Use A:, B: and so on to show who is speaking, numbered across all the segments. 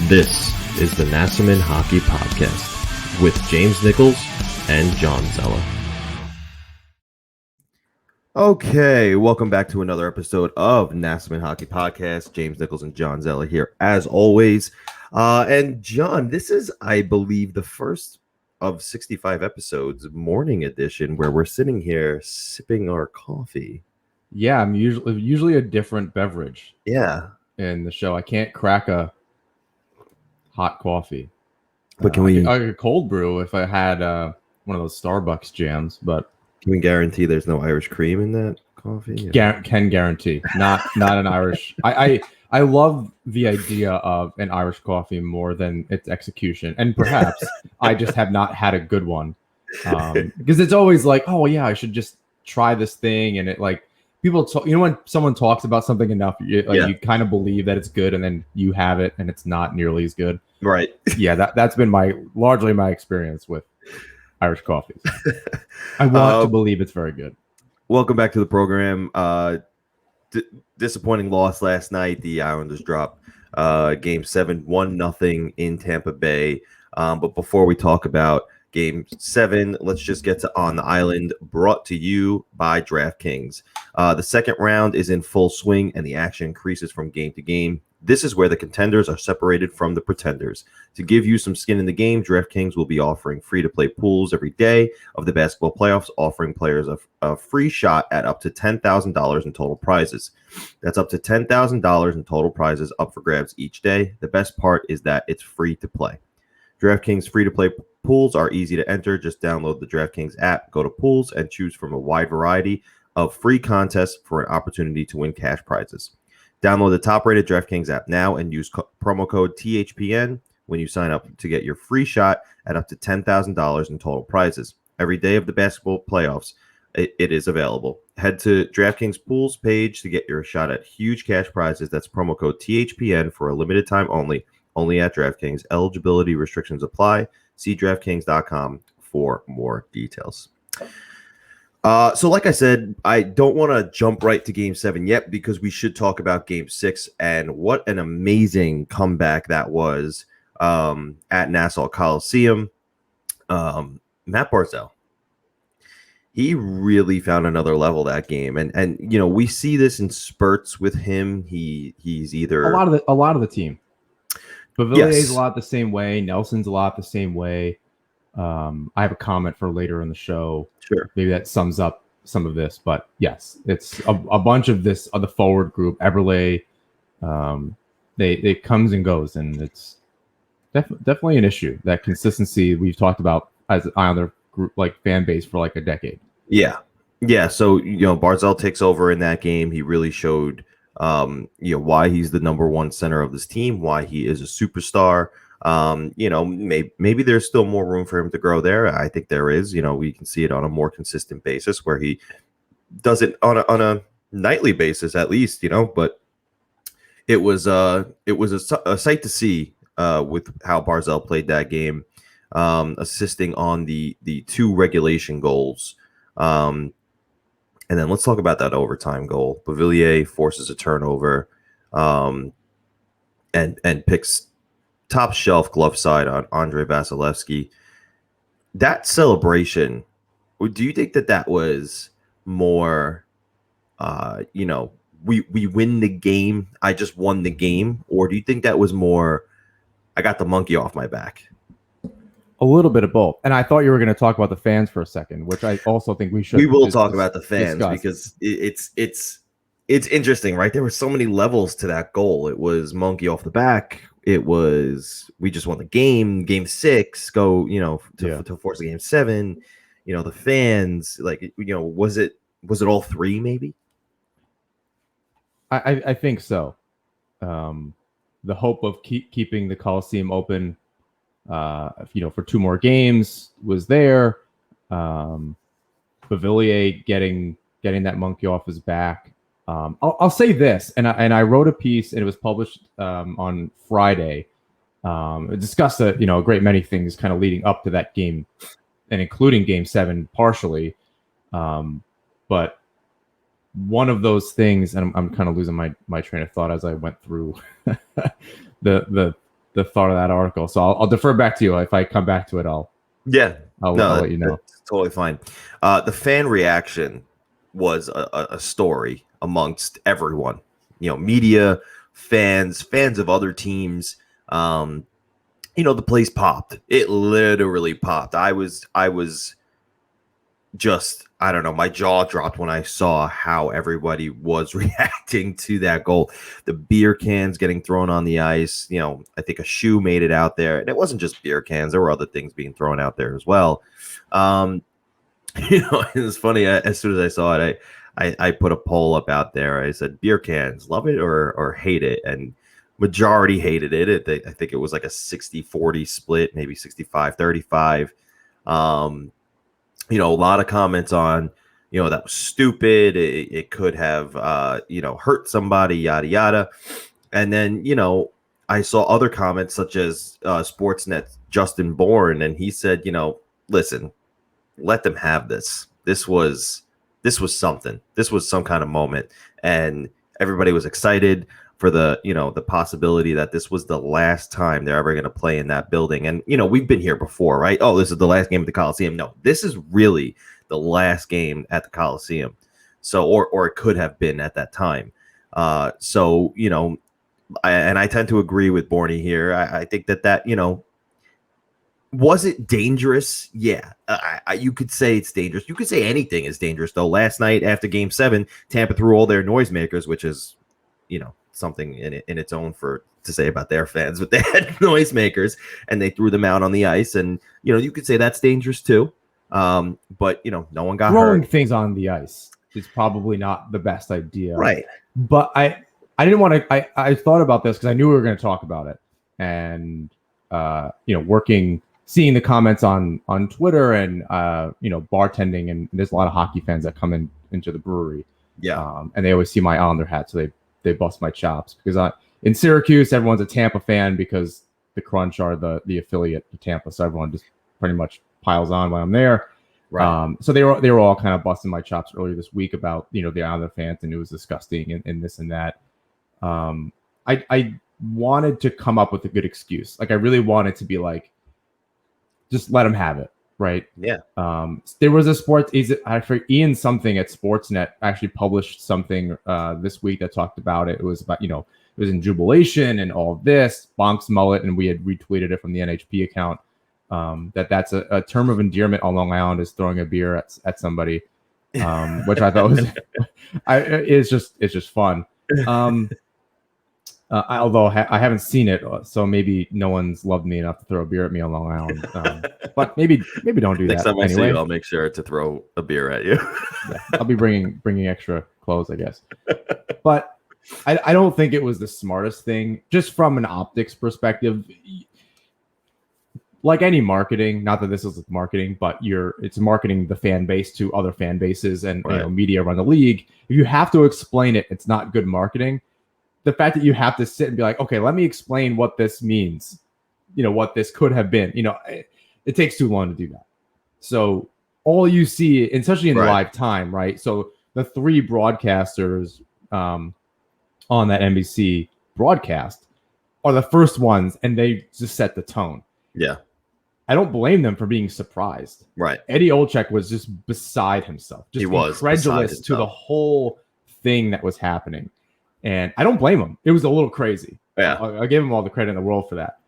A: This is the Nassau Hockey Podcast with James Nichols and John Zella. Okay, welcome back to another episode of Nassau Hockey Podcast. James Nichols and John Zella here, as always. And John, this is, I believe, the first of 65 episodes, morning edition, where we're sitting here sipping our coffee.
B: Yeah, I'm usually a different beverage.
A: Yeah.
B: In the show, I can't crack a hot coffee.
A: But can we?
B: I could cold brew if I had one of those Starbucks jams, but
A: Can we guarantee there's no Irish cream in that coffee?
B: Can guarantee not an Irish. I love the idea of an Irish coffee more than its execution, and perhaps I just have not had a good one because it's always like, oh yeah, I should just try this thing, and it like people talk, when someone talks about something enough, you kind of believe that it's good, and then you have it, and it's not nearly as good.
A: Right.
B: Yeah, that's been largely my experience with Irish coffees. I want to believe it's very good.
A: Welcome back to the program. Disappointing loss last night. The Islanders dropped Game 7, 1-0 in Tampa Bay. But before we talk about Game 7, let's just get to On the Island, brought to you by DraftKings. The second round is in full swing, and the action increases from game to game. This is where the contenders are separated from the pretenders. To give you some skin in the game, DraftKings will be offering free-to-play pools every day of the basketball playoffs, offering players a free shot at up to $10,000 in total prizes. That's up to $10,000 in total prizes up for grabs each day. The best part is that it's free to play. DraftKings free-to-play pools are easy to enter. Just download the DraftKings app, go to pools, and choose from a wide variety of free contests for an opportunity to win cash prizes. Download the top-rated DraftKings app now and use promo code THPN when you sign up to get your free shot at up to $10,000 in total prizes. Every day of the basketball playoffs, it is available. Head to DraftKings Pools page to get your shot at huge cash prizes. That's promo code THPN for a limited time only at DraftKings. Eligibility restrictions apply. See DraftKings.com for more details. So like I said, I don't want to jump right to Game 7 yet because we should talk about Game 6 and what an amazing comeback that was at Nassau Coliseum. Matt Barzal, he really found another level that game, and we see this in spurts with him. He's either
B: a lot of the team. Bavillier's a lot the same way. Nelson's a lot the same way. I have a comment for later in the show.
A: Sure.
B: Maybe that sums up some of this, but yes, it's a bunch of this of the forward group. Eberle, it comes and goes, and it's definitely an issue. That consistency we've talked about as an Islander group, like fan base, for like a decade.
A: Yeah. So Barzal takes over in that game. He really showed why he's the number one center of this team, why he is a superstar. Maybe there's still more room for him to grow there. I think there is. We can see it on a more consistent basis where he does it on a nightly basis at least. But it was a sight to see with how Barzal played that game, assisting on the 2 regulation goals. And then let's talk about that overtime goal. Bavillier forces a turnover, and picks top shelf glove side on Andre Vasilevsky. That celebration, do you think that was more, we win the game, I just won the game? Or do you think that was more, I got the monkey off my back?
B: A little bit of both. And I thought you were going to talk about the fans for a second, which I also think we should.
A: We will talk about the fans
B: discuss.
A: Because it's interesting, right? There were so many levels to that goal. It was monkey off the back. It was, we just won the game. Game 6, go, to force a Game 7. The fans, was it all 3 maybe?
B: I think so. The hope of keeping the Coliseum open, for 2 more games was there. Bavillier getting that monkey off his back. I'll say this, and I wrote a piece, and it was published on Friday. It discussed a great many things kind of leading up to that game, and including Game 7 partially. But one of those things, and I'm kind of losing my train of thought as I went through the the thought of that article. So I'll defer back to you. If I come back to it, I'll
A: No,
B: let you know.
A: that's totally fine. The fan reaction was a story amongst everyone. Media, fans of other teams. The place popped. It literally popped. I was just, I don't know, my jaw dropped when I saw how everybody was reacting to that goal. The beer cans getting thrown on the ice. I think a shoe made it out there. And it wasn't just beer cans. There were other things being thrown out there as well. It was funny. As soon as I saw it, I put a poll up out there. I said, beer cans, love it or hate it? And majority hated it. I think it was like a 60-40 split, maybe 65-35. A lot of comments on, that was stupid. It could have, hurt somebody, yada, yada. And then, I saw other comments such as Sportsnet Justin Bourne, and he said, listen, let them have this. This was something. This was some kind of moment. And everybody was excited for the possibility that this was the last time they're ever going to play in that building. And, we've been here before, right? Oh, this is the last game at the Coliseum. No, this is really the last game at the Coliseum. So, or it could have been at that time. I tend to agree with Borny here. I think that, was it dangerous? Yeah, you could say it's dangerous. You could say anything is dangerous, though. Last night after Game 7, Tampa threw all their noisemakers, which is, something in its own to say about their fans, but they had noisemakers and they threw them out on the ice, and you could say that's dangerous too. But no one got
B: throwing
A: hurt.
B: things on the ice is probably not the best idea,
A: right?
B: But I didn't want to. I thought about this because I knew we were going to talk about it, and seeing the comments on Twitter and bartending, and there's a lot of hockey fans that come into the brewery, and they always see my Islander hat, so they bust my chops because in Syracuse everyone's a Tampa fan because the Crunch are the affiliate of Tampa, so everyone just pretty much piles on when I'm there. Right. So they were all kind of busting my chops earlier this week about the Islander fans, and it was disgusting and this and that. I wanted to come up with a good excuse. Like I really wanted to be like, just let them have it, right?
A: Yeah.
B: There was Ian something at Sportsnet actually published something this week that talked about it. It was about, it was in jubilation and all of this, Bonk's mullet, and we had retweeted it from the NHP account. That's a term of endearment on Long Island, is throwing a beer at somebody, which I thought was it's just fun. Although I haven't seen it, so maybe no one's loved me enough to throw a beer at me on Long Island. But maybe don't do
A: Next
B: that.
A: time I
B: anyway.
A: see you, I'll make sure to throw a beer at you.
B: Yeah, I'll be bringing extra clothes, I guess. But I don't think it was the smartest thing, just from an optics perspective. Like any marketing, not that this is marketing, but it's marketing the fan base to other fan bases, and
A: right.
B: Media run the league. If you have to explain it, it's not good marketing. The fact that you have to sit and be like, okay, let me explain what this means, what this could have been, it takes too long to do that. So all you see, especially in live time, right? So the three broadcasters on that NBC broadcast are the first ones, and they just set the tone.
A: Yeah.
B: I don't blame them for being surprised.
A: Right.
B: Eddie Olczyk was just beside himself, just incredulous to the whole thing that was happening. And I don't blame him. It was a little crazy.
A: Yeah.
B: I give him all the credit in the world for that.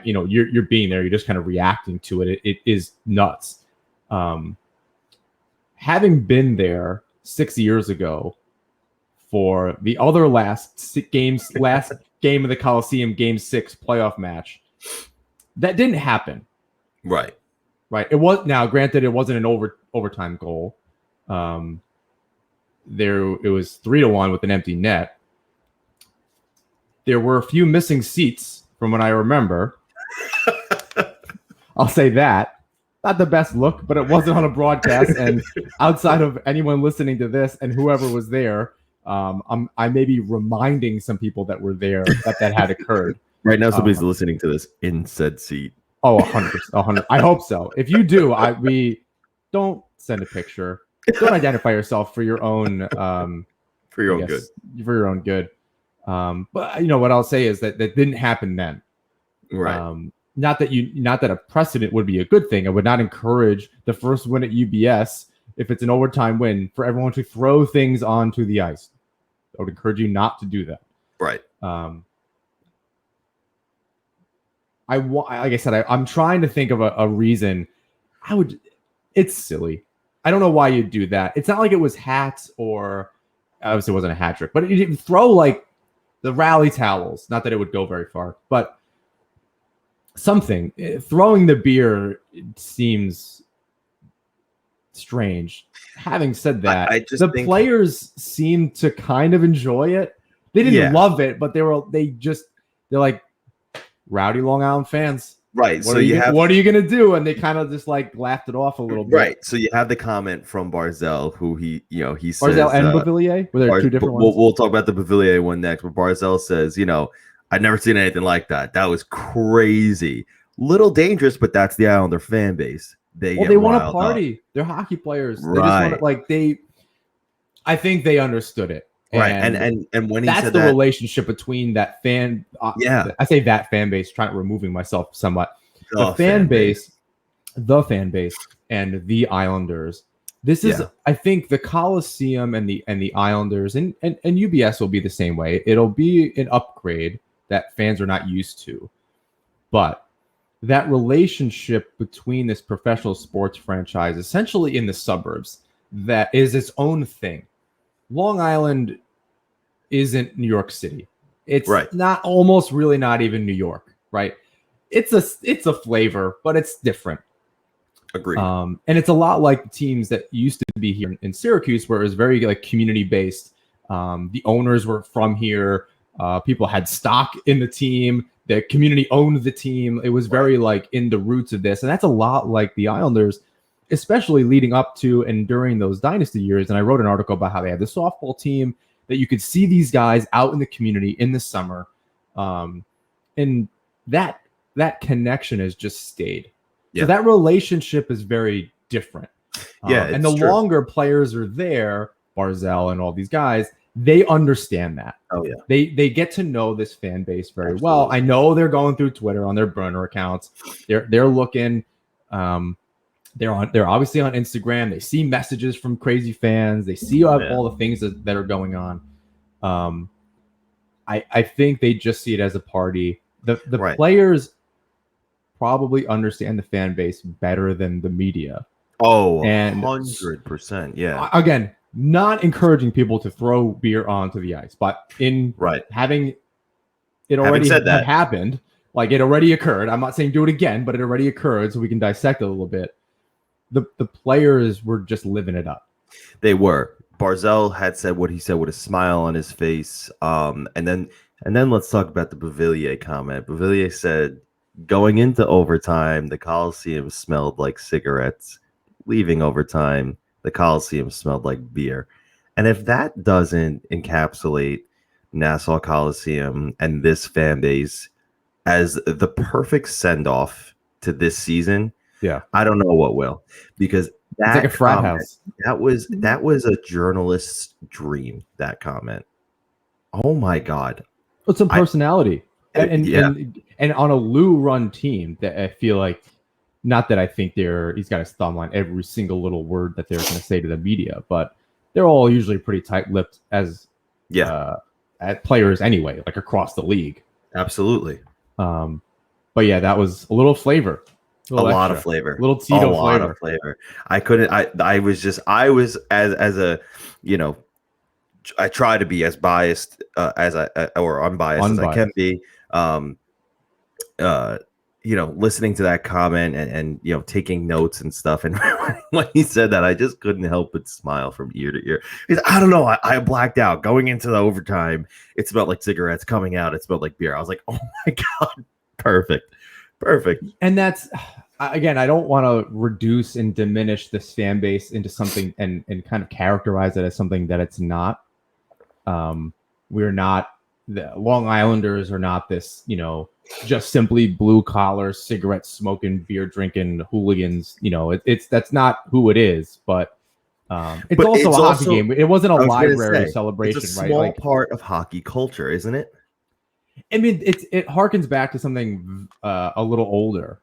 B: You're being there, you're just kind of reacting to it. It is nuts. Having been there 6 years ago for the other last game of the Coliseum, Game 6 playoff match, that didn't happen.
A: Right.
B: It was, now granted, it wasn't an overtime goal. It was 3-1 with an empty net. There were a few missing seats from what I remember. I'll say that. Not the best look, but it wasn't on a broadcast. And outside of anyone listening to this and whoever was there, I may be reminding some people that were there that had occurred.
A: Right now, somebody's listening to this in said seat.
B: Oh, 100%. 100. I hope so. If you do, we don't send a picture. Don't identify yourself for your own
A: for your own good.
B: For your own good. But what I'll say is that didn't happen then.
A: Right.
B: Not that a precedent would be a good thing. I would not encourage the first win at UBS, if it's an overtime win, for everyone to throw things onto the ice. I would encourage you not to do that.
A: Right.
B: Like I said, I'm trying to think of a reason. It's silly. I don't know why you'd do that. It's not like it was hats, or obviously it wasn't a hat trick, but you didn't throw like the rally towels. Not that it would go very far, but something. Throwing the beer seems strange. Having said that,
A: I just think
B: players seem to kind of enjoy it. They didn't love it, but they're like rowdy Long Island fans.
A: Right.
B: What are you gonna do? And they kind of just like laughed it off a little bit.
A: Right. So you have the comment from Barzell, who he says
B: Barzell and Beauvillier. Were there two different ones?
A: We'll talk about the Beauvillier one next. But Barzell says, I'd never seen anything like that. That was crazy. Little dangerous, but that's the Islander fan base. They want to
B: party.
A: Up.
B: They're hockey players.
A: Right.
B: They just want to, I think they understood it.
A: Right. And when he
B: that's
A: said
B: the
A: that,
B: relationship between that fan. I say that fan base, removing myself somewhat. The fan base, and the Islanders. This is, I think, the Coliseum and the Islanders and UBS will be the same way. It'll be an upgrade that fans are not used to, but that relationship between this professional sports franchise, essentially in the suburbs, that is its own thing. Long Island isn't New York City. It's not, almost really not even New York, right? It's a flavor, but it's different.
A: Agreed.
B: And it's a lot like the teams that used to be here in Syracuse, where it was very like community based. The owners were from here. People had stock in the team. The community owned the team. It was very like in the roots of this. And that's a lot like the Islanders, especially leading up to and during those dynasty years. And I wrote an article about how they had the softball team that you could see these guys out in the community in the summer. And that connection has just stayed. Yeah. So that relationship is very different. And the longer players are there, Barzell and all these guys, they understand that.
A: Oh yeah.
B: They get to know this fan base very well. I know they're going through Twitter on their burner accounts. They're looking. They're obviously on Instagram. They see messages from crazy fans. They see all the things that are going on. I think they just see it as a party. The players probably understand the fan base better than the media.
A: Oh, and 100%. Yeah.
B: Again, not encouraging people to throw beer onto the ice, but having it already happened, like it already occurred. I'm not saying do it again, but it already occurred, so we can dissect it a little bit. The players were just living it up.
A: They were. Barzell had said what he said with a smile on his face. And then let's talk about the Beauvillier comment. Beauvillier said, going into overtime, the Coliseum smelled like cigarettes. Leaving overtime, the Coliseum smelled like beer. And if that doesn't encapsulate Nassau Coliseum and this fan base as the perfect send-off to this season, I don't know what will. Because that
B: it's like a frat house.
A: That was a journalist's dream, that comment. Oh my God.
B: It's some personality. And on a Lou run team that I feel like, not that I think he's got his thumb on every single little word that they're going to say to the media, but they're all usually pretty tight-lipped as players anyway, like across the league.
A: Absolutely.
B: But yeah, that was a little flavor.
A: A lot of flavor.
B: Little Tito
A: flavor. A lot of flavor. I was as a, I try to be as biased or unbiased as I can be. Listening to that comment and taking notes and stuff. And when he said that, I just couldn't help but smile from ear to ear. Because I don't know, I blacked out. Going into the overtime, it smelled like cigarettes. Coming out, it smelled like beer. I was like, oh my God, perfect.
B: And that's, again, I don't want to reduce and diminish this fan base into something and kind of characterize it as something that it's not. We're not, the Long Islanders are not this, just simply blue collar, cigarette smoking, beer drinking hooligans. That's not who it is. But It's
A: But
B: also
A: it's
B: a hockey
A: also,
B: game. It wasn't a
A: I was gonna
B: library
A: say,
B: celebration,
A: it's a
B: right?
A: small
B: Like,
A: part of hockey culture, isn't it?
B: I mean, it harkens back to something a little older.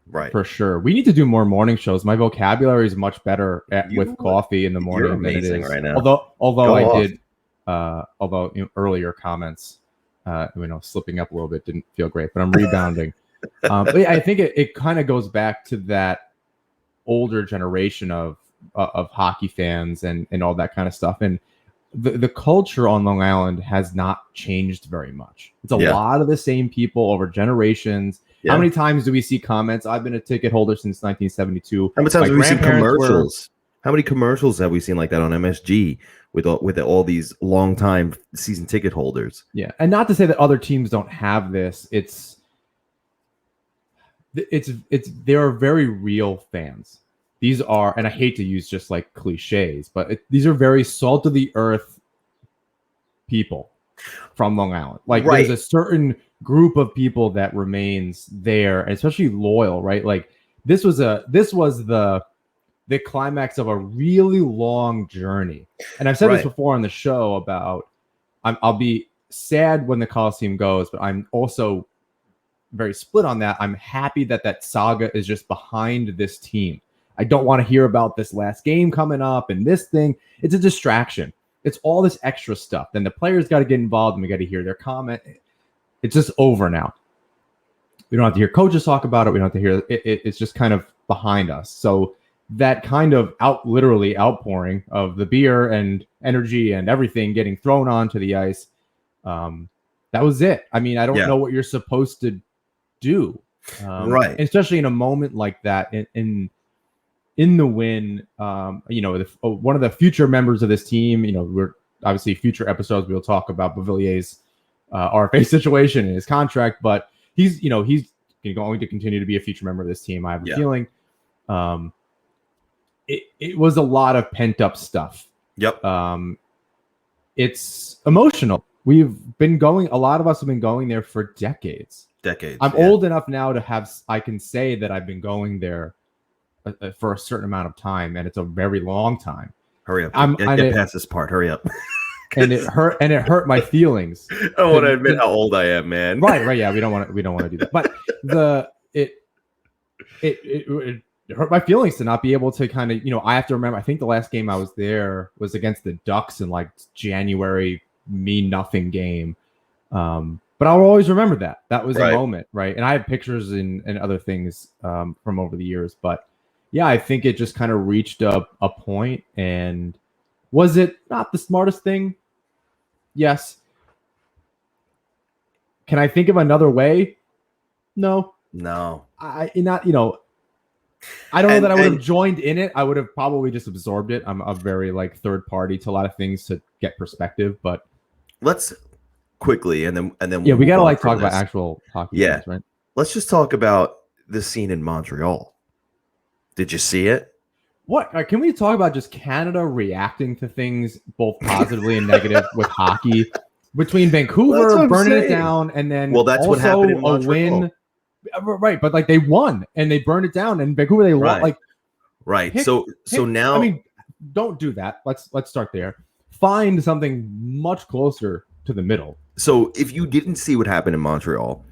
A: Right.
B: For sure. We need to do more morning shows. My vocabulary is much better with
A: You,
B: coffee in the
A: you're
B: morning than it
A: amazing
B: is.
A: right now.
B: Although
A: Go
B: I
A: off.
B: did, earlier comments, slipping up a little bit didn't feel great, but I'm rebounding. But yeah, I think it kind of goes back to that older generation of hockey fans and all that kind of stuff. And the culture on Long Island has not changed very much. It's a
A: Yeah.
B: lot of the same people over generations.
A: Yeah.
B: How many times do we see comments? I've been a ticket holder since 1972.
A: How many times
B: My
A: have we seen
B: grandparents were-
A: commercials? How many commercials have we seen like that on MSG with all these long-time season ticket holders?
B: Yeah, and not to say that other teams don't have this. It's they are very real fans. These are, and I hate to use just like cliches, but these are very salt of the earth people from Long Island. Like
A: Right.
B: there's a certain group of people that remains there, and especially loyal, right? Like this was the climax of a really long journey. And I've said this
A: Right.
B: before on the show about I'll be sad when the Coliseum goes, but I'm also very split on that. I'm happy that saga is just behind this team. I don't want to hear about this last game coming up and this thing. It's a distraction. It's all this extra stuff. Then the players got to get involved and we got to hear their comment. It's just over now. We don't have to hear coaches talk about it. We don't have to hear it. It's just kind of behind us. So that kind of literally outpouring of the beer and energy and everything getting thrown onto the ice, that was it. I mean, I don't know what you're supposed to do.
A: Right.
B: Especially in a moment like that in the win, one of the future members of this team, we're obviously future episodes, we'll talk about Bavillier's RFA situation and his contract, but he's going to continue to be a future member of this team. I have a feeling. It was a lot of pent up stuff.
A: Yep.
B: It's emotional. A lot of us have been going there for decades. I'm old enough now I can say that I've been going there for a certain amount of time, and it's a very long time.
A: Hurry up. Get past this part. Hurry up.
B: and it hurt my feelings.
A: I don't want to admit how old I am, man.
B: Right. Yeah, we don't want to do that. But it hurt my feelings to not be able to kind of, I have to remember, I think the last game I was there was against the Ducks in like January, nothing game. But I'll always remember that. That was a moment, right? And I have pictures and other things from over the years. But yeah, I think it just kind of reached a point. And was it not the smartest thing? Yes. Can I think of another way? No. I don't know that I would have joined in it. I would have probably just absorbed it. I'm a very third party to a lot of things to get perspective. But
A: let's quickly and then
B: we gotta talk about actual hockey games, right?
A: Let's just talk about the scene in Montreal. Did you see it?
B: What can we talk about? Just Canada reacting to things both positively and negative with hockey between Vancouver burning it down and then
A: that's what happened in Montreal.
B: A win, right? But they won and they burned it down, and Vancouver they lost.
A: So now,
B: I mean, don't do that. Let's start there. Find something much closer to the middle.
A: So if you didn't see what happened in Montreal,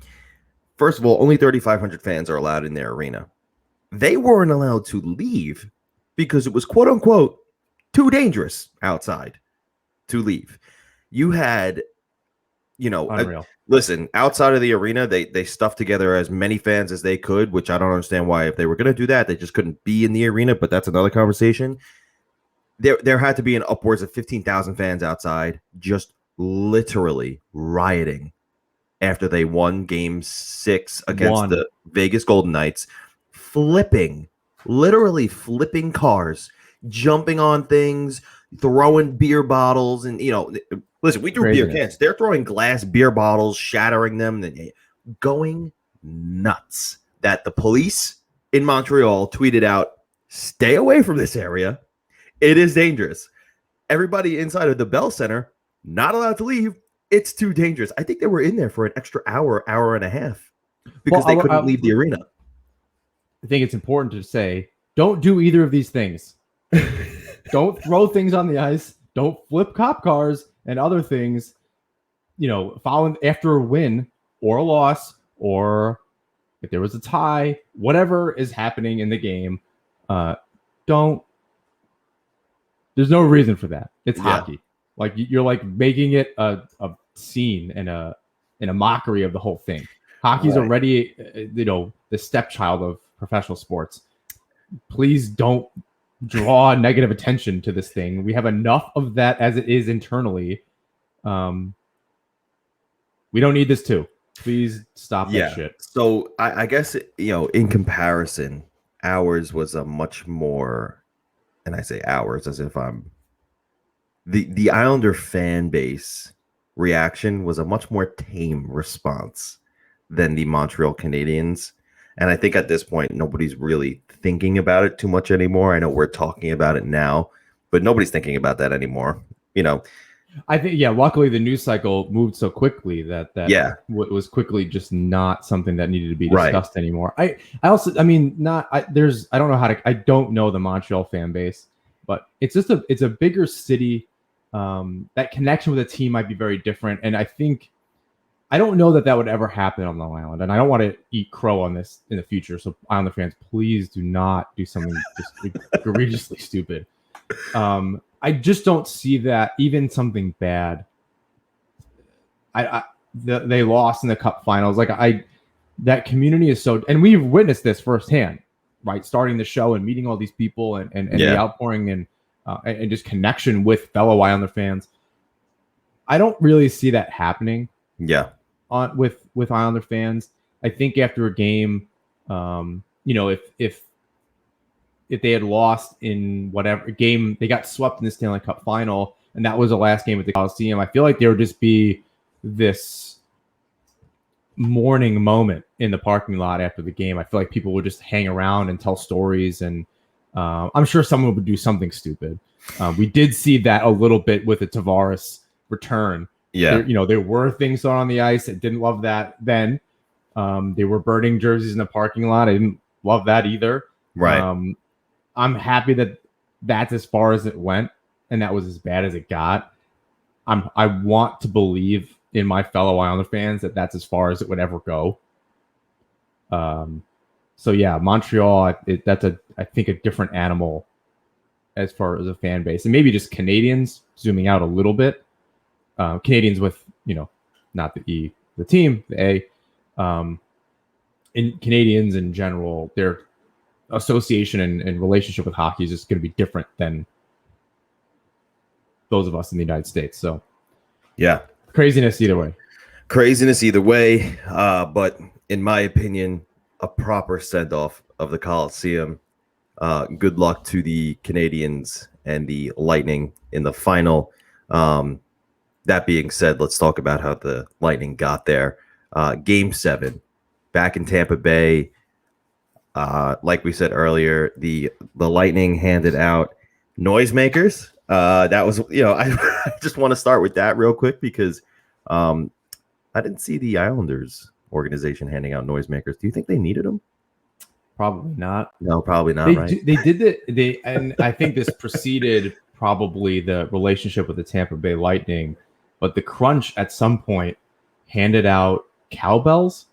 A: first of all, only 3,500 fans are allowed in their arena. They weren't allowed to leave because it was quote unquote too dangerous outside to leave. You had, listen, outside of the arena, they stuffed together as many fans as they could, which I don't understand why. If they were going to do that, they just couldn't be in the arena, but that's another conversation. There had to be an upwards of 15,000 fans outside, just literally rioting after they won Game 6 against the Vegas Golden Knights, literally flipping cars, jumping on things, throwing beer bottles, and listen, we threw beer cans. They're throwing glass beer bottles, shattering them, and going nuts. That the police in Montreal tweeted out, "Stay away from this area. It is dangerous." Everybody inside of the Bell Center not allowed to leave. It's too dangerous. I think they were in there for an extra hour and a half because they couldn't leave the arena.
B: I think it's important to say, don't do either of these things. Don't throw things on the ice. Don't flip cop cars and other things. Following after a win or a loss, or if there was a tie, whatever is happening in the game, don't. There's no reason for that. It's hockey. Like you're like making it a scene and a mockery of the whole thing. Hockey's already, the stepchild of professional sports. Please don't draw negative attention to this thing. We have enough of that as it is internally. We don't need this too. Please stop that shit.
A: So I guess, in comparison, ours was a much more, and I say ours as if I'm the Islander fan base reaction was a much more tame response than the Montreal Canadiens. And I think at this point, nobody's really thinking about it too much anymore. I know we're talking about it now, but nobody's thinking about that anymore.
B: I think, luckily the news cycle moved so quickly that was quickly just not something that needed to be discussed anymore. I don't know I don't know the Montreal fan base, but it's a bigger city. That connection with a team might be very different. And I don't know that would ever happen on Long Island. And I don't want to eat crow on this in the future. So Islander fans, please do not do something just egregiously stupid. I just don't see that even something bad. They lost in the cup finals. That community is so, and we've witnessed this firsthand, right? Starting the show and meeting all these people and the outpouring and just connection with fellow Islander fans. I don't really see that happening.
A: Yeah.
B: With Islander fans, I think after a game, if they had lost in whatever game, they got swept in the Stanley Cup final, and that was the last game at the Coliseum, I feel like there would just be this mourning moment in the parking lot after the game. I feel like people would just hang around and tell stories, and I'm sure someone would do something stupid. We did see that a little bit with the Tavares return.
A: Yeah.
B: There were things thrown on the ice. I didn't love that then. They were burning jerseys in the parking lot. I didn't love that either.
A: Right.
B: I'm happy that that's as far as it went, and that was as bad as it got. I want to believe in my fellow Islander fans that that's as far as it would ever go. So yeah, Montreal, that's I think a different animal as far as a fan base, and maybe just Canadians zooming out a little bit. Canadians with, not the E, the team, the A, and Canadians in general, their association and relationship with hockey is just going to be different than those of us in the United States. So
A: yeah,
B: craziness either way.
A: But in my opinion, a proper send-off of the Coliseum. Good luck to the Canadians and the Lightning in the final. That being said, let's talk about how the Lightning got there. Game 7, back in Tampa Bay. Like we said earlier, the Lightning handed out noisemakers. That was, I just want to start with that real quick because I didn't see the Islanders organization handing out noisemakers. Do you think they needed them?
B: Probably not.
A: No, probably not.
B: They did it. And I think this preceded probably the relationship with the Tampa Bay Lightning. But the Crunch at some point handed out cowbells.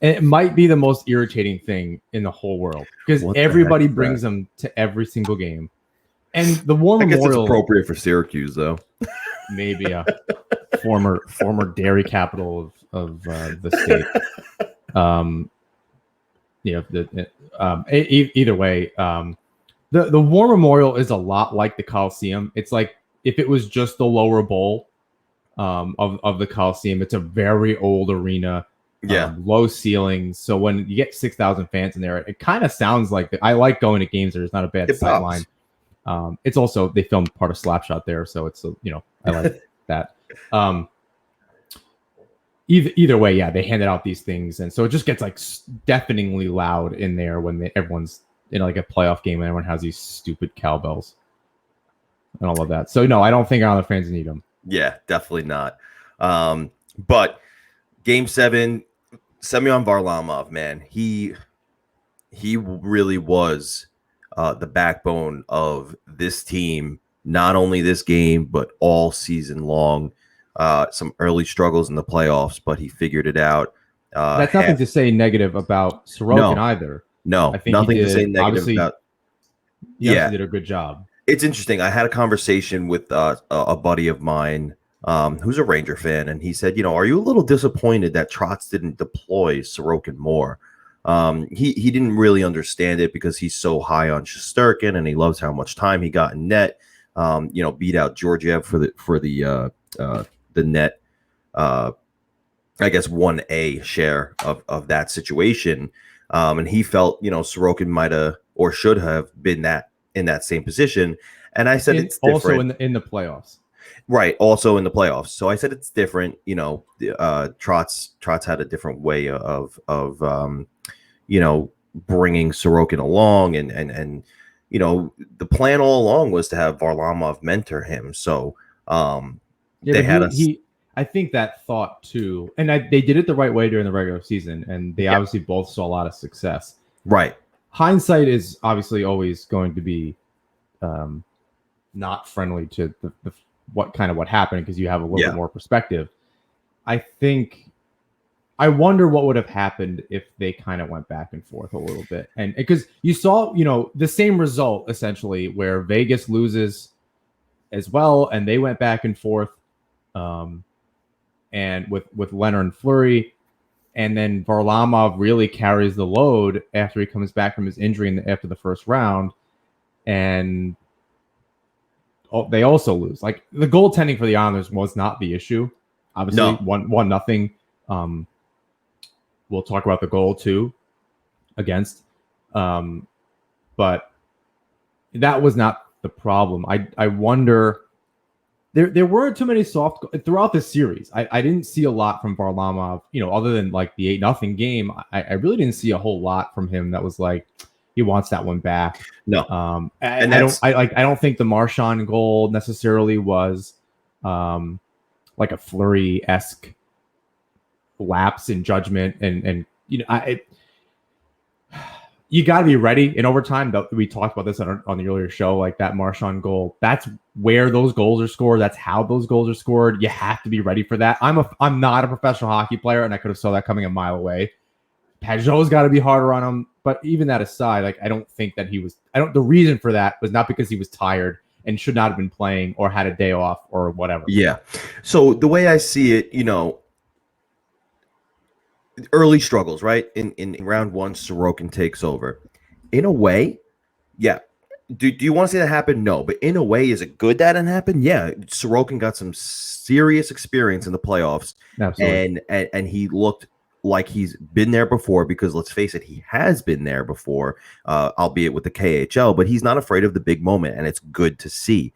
B: And it might be the most irritating thing in the whole world because everybody brings them to every single game. And the War Memorial, I guess it's
A: appropriate for Syracuse, though.
B: Maybe a former dairy capital of the state. Either way, the War Memorial is a lot like the Coliseum. It's like if it was just the lower bowl of the Coliseum. It's a very old arena. Low ceilings. So when you get 6,000 fans in there, it kind of sounds like I like going to games. There's not a bad sideline. It's also they filmed part of Slapshot there, so it's I like that. Either way, yeah, they handed out these things, and so it just gets like deafeningly loud in there when everyone's in like a playoff game and everyone has these stupid cowbells and all of that. So no, I don't think other fans need them.
A: Yeah, definitely not. But Game 7, Semyon Varlamov, man, he really was the backbone of this team, not only this game, but all season long. Some early struggles in the playoffs, but he figured it out.
B: That's nothing to say negative about Sorokin
A: No,
B: either. I
A: no,
B: think he
A: nothing to say
B: did,
A: negative about.
B: he obviously
A: Yeah,
B: did a good job.
A: it's interesting. I had a conversation with a buddy of mine who's a Ranger fan, and he said, are you a little disappointed that Trotz didn't deploy Sorokin more? He didn't really understand it because he's so high on Shesterkin, and he loves how much time he got in net. Beat out Georgiev for the net. I guess 1A share of that situation. And he felt, Sorokin might have or should have been in that same position. And I said it's different.
B: Also in the playoffs.
A: Right. Also in the playoffs. So I said it's different. Trotz had a different way of bringing Sorokin along, and the plan all along was to have Varlamov mentor him. So they had
B: I think that thought too, and they did it the right way during the regular season, and they obviously both saw a lot of success.
A: Right.
B: Hindsight is obviously always going to be not friendly to what happened, because you have a little bit more perspective. I wonder what would have happened if they kind of went back and forth a little bit, and because you saw the same result essentially where Vegas loses as well, and they went back and forth. And with Leonard and Fleury, and then Varlamov really carries the load after he comes back from his injury after the first round, and they also lose. Like, the goaltending for the Islanders was not the issue. Obviously, 1-0. We'll talk about the goal too against, but that was not the problem. I wonder. There weren't too many soft throughout the series. I didn't see a lot from Varlamov, other than like the 8-0 game. I really didn't see a whole lot from him that was like he wants that one back.
A: No,
B: I don't think the Marchand goal necessarily was like a Fleury-esque lapse in judgment, and you got to be ready in overtime. We talked about this on the earlier show, like that Marchand goal. That's where those goals are scored. That's how those goals are scored. You have to be ready for that. I'm not a professional hockey player, and I could have saw that coming a mile away. Pajot's got to be harder on him. But even that aside, like, I don't think that he was. The reason for that was not because he was tired and should not have been playing or had a day off or whatever.
A: Yeah. So the way I see it, early struggles, right? In round one, Sorokin takes over. In a way, yeah. Do you want to see that happen? No. But in a way, is it good that didn't happen? Yeah. Sorokin got some serious experience in the playoffs.
B: Absolutely.
A: And he looked like he's been there before, because let's face it, he has been there before, albeit with the KHL, but he's not afraid of the big moment, and it's good to see.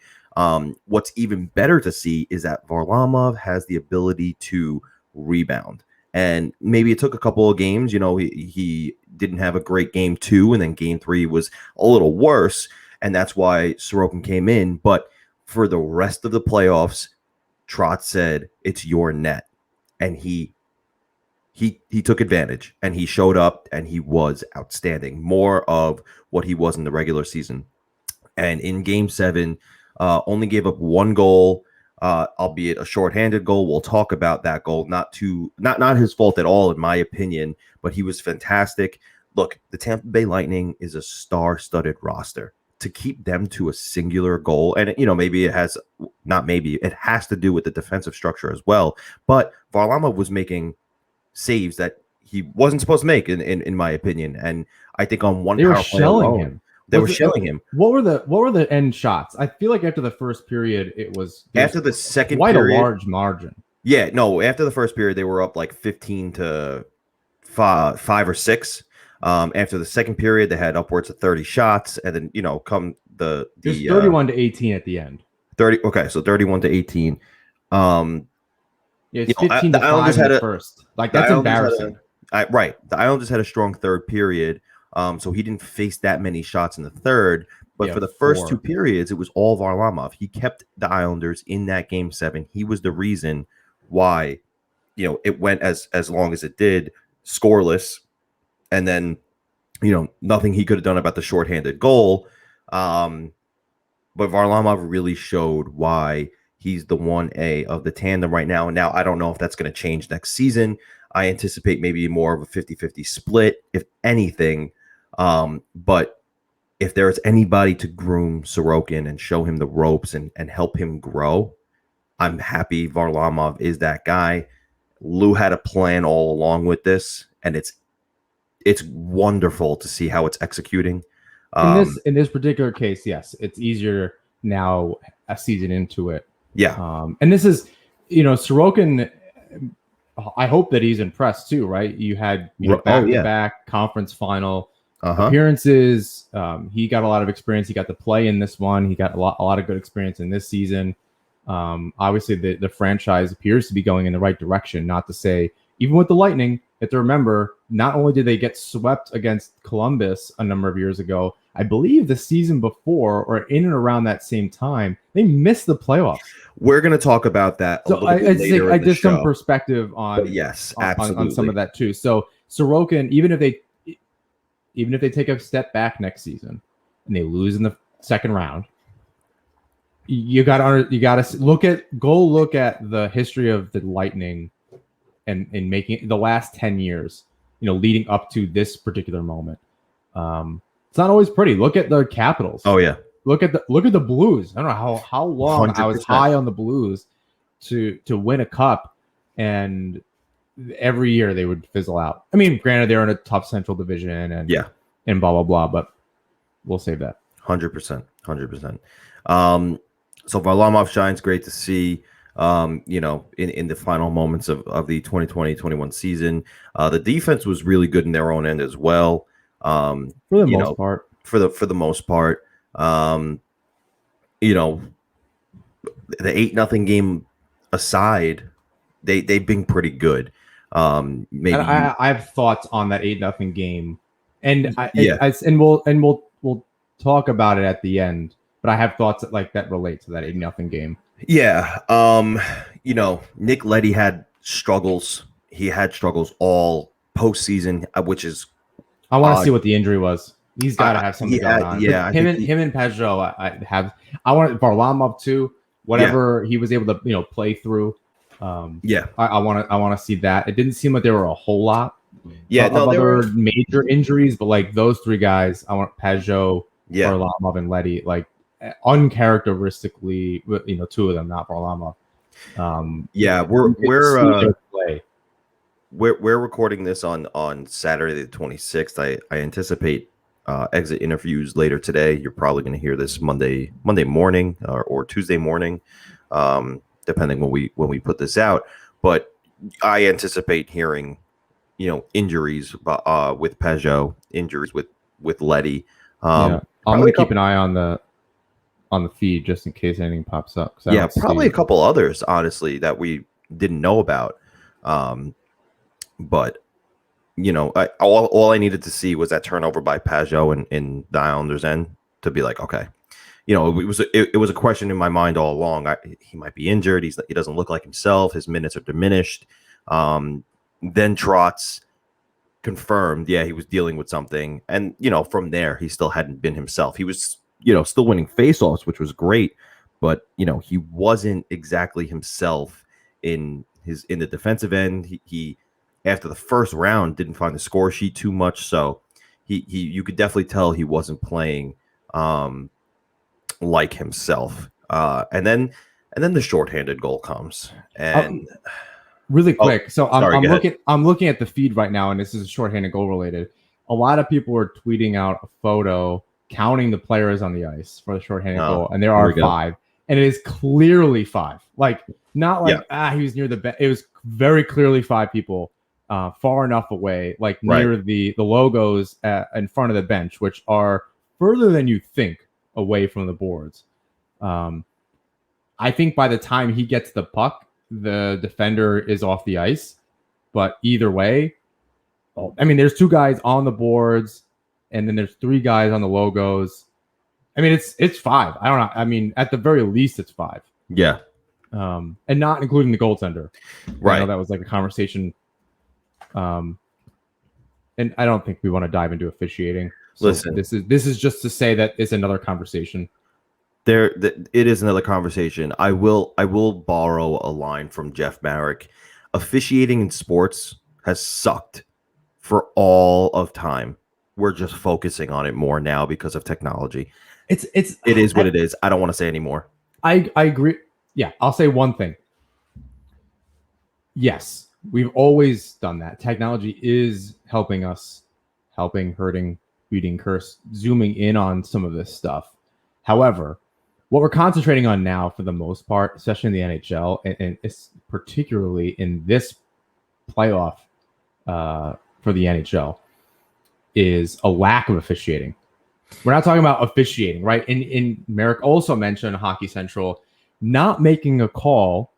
A: What's even better to see is that Varlamov has the ability to rebound. And maybe it took a couple of games. He didn't have a great game 2, and then game 3 was a little worse, and that's why Sorokin came in. But for the rest of the playoffs, Trotz said, it's your net. And he took advantage, and he showed up, and he was outstanding. More of what he was in the regular season. And in game 7, only gave up 1 goal, albeit a shorthanded goal. We'll talk about that goal. Not his fault at all, in my opinion, but he was fantastic. Look, the Tampa Bay Lightning is a star-studded roster. To keep them to a singular goal, and maybe it has to do with the defensive structure as well. But Varlamov was making saves that he wasn't supposed to make, in my opinion. And I think on one power play alone, they were shelling him.
B: What were the end shots? I feel like after the first period,
A: after the second
B: quite
A: period,
B: a large margin.
A: Yeah, no, after the first period, they were up like 15 to 5 or 6. After the second period, they had upwards of 30 shots, and then come the
B: 31 to 18 at the end.
A: 30. Okay, so 31 to 18.
B: It's 15 to 5 in the first. Like, that's embarrassing.
A: Right. The Islanders had a strong third period, so he didn't face that many shots in the third. But for the first 2 periods, it was all Varlamov. He kept the Islanders in that game 7. He was the reason why, it went as long as it did, scoreless. And then, nothing he could have done about the shorthanded goal. But Varlamov really showed why he's the 1A of the tandem right now. And now I don't know if that's going to change next season. I anticipate maybe more of a 50-50 split, if anything. But if there's anybody to groom Sorokin and show him the ropes and help him grow, I'm happy Varlamov is that guy. Lou had a plan all along with this, and it's wonderful to see how it's executing.
B: In this particular case, yes, it's easier now a season into it.
A: Yeah.
B: And this is, Sorokin. I hope that he's impressed too, right? You had back-to-back conference final appearances. He got a lot of experience. He got to play in this one. He got a lot of good experience in this season. Obviously, the franchise appears to be going in the right direction. Not to say, even with the Lightning, you have to remember, not only did they get swept against Columbus a number of years ago, I believe the season before or in and around that same time, they missed the playoffs.
A: We're going to talk about that.
B: So I just some perspective on
A: yes, absolutely,
B: on some of that too. So Sorokin, even if they take a step back next season and they lose in the second round, you got to look at the history of the Lightning and making the last 10 years, leading up to this particular moment. It's not always pretty. Look at the Capitals.
A: Oh yeah.
B: Look at the Blues. I don't know how long 100%. I was high on the Blues to win a cup, and every year they would fizzle out. I mean, granted, they're in a tough Central Division and blah blah blah, but we'll save that.
A: 100%. So Varlamov shines, great to see. In the final moments of the 2020-21 season, the defense was really good in their own end as well.
B: For the most part.
A: For the most part. The 8-0 game aside, they've been pretty good. Maybe
B: I have thoughts on that 8-0 game, and we'll talk about it at the end. But I have thoughts that relate to that 8-0 game.
A: Yeah. Nick Leddy had struggles. He had struggles all postseason, which is.
B: I want to see what the injury was. He's got to have something going on.
A: Yeah,
B: him and Pajot. I want Varlamov too. Whatever he was able to play through. I want to see that. It didn't seem like there were a whole lot. Of other major injuries, but those three guys, I want Pajot, Varlamov, and Leddy. Uncharacteristically, two of them, not Varlamov.
A: We're recording this on Saturday the 26th. I anticipate exit interviews later today. You're probably going to hear this Monday morning or Tuesday morning, depending when we put this out. But I anticipate hearing, injuries with Pajot, injuries with Leddy.
B: I'm going to keep an eye on the feed just in case anything pops up.
A: Probably a couple others, honestly, that we didn't know about. But all I needed to see was that turnover by Pajot in the Islanders' end to be like, okay, it was a question in my mind all along. He might be injured. He doesn't look like himself. His minutes are diminished. Then Trotz confirmed, he was dealing with something, and from there he still hadn't been himself. He was still winning faceoffs, which was great, but he wasn't exactly himself in the defensive end. He after the first round didn't find the score sheet too much, so you could definitely tell he wasn't playing like himself. And then the shorthanded goal comes, and
B: really quick. I'm looking at the feed right now, and this is shorthanded goal related. A lot of people are tweeting out a photo counting the players on the ice for the shorthanded goal, and there are 5, and it is clearly 5. Not he was near the bench. It was very clearly 5 people. Far enough away, near the logos in front of the bench, which are further than you think away from the boards. I think by the time he gets the puck, the defender is off the ice. But either way, there's 2 guys on the boards, and then there's 3 guys on the logos. It's 5. I don't know. At the very least, it's 5.
A: Yeah.
B: And not including the goaltender.
A: Right.
B: I know that was a conversation and I don't think we want to dive into officiating. So
A: Listen,
B: this is just to say that it's another conversation.
A: it is another conversation. I will borrow a line from Jeff Marek. Officiating in sports has sucked for all of time. We're just focusing on it more now because of technology. It is what it is. I don't want to say anymore.
B: I agree. Yeah, I'll say one thing. Yes, we've always done that. Technology is helping us, hurting, beating, curse, zooming in on some of this stuff. However, what we're concentrating on now, for the most part, especially in the NHL, and it's particularly in this playoff for the NHL, is a lack of officiating. We're not talking about officiating, right? And Merrick also mentioned Hockey Central not making a call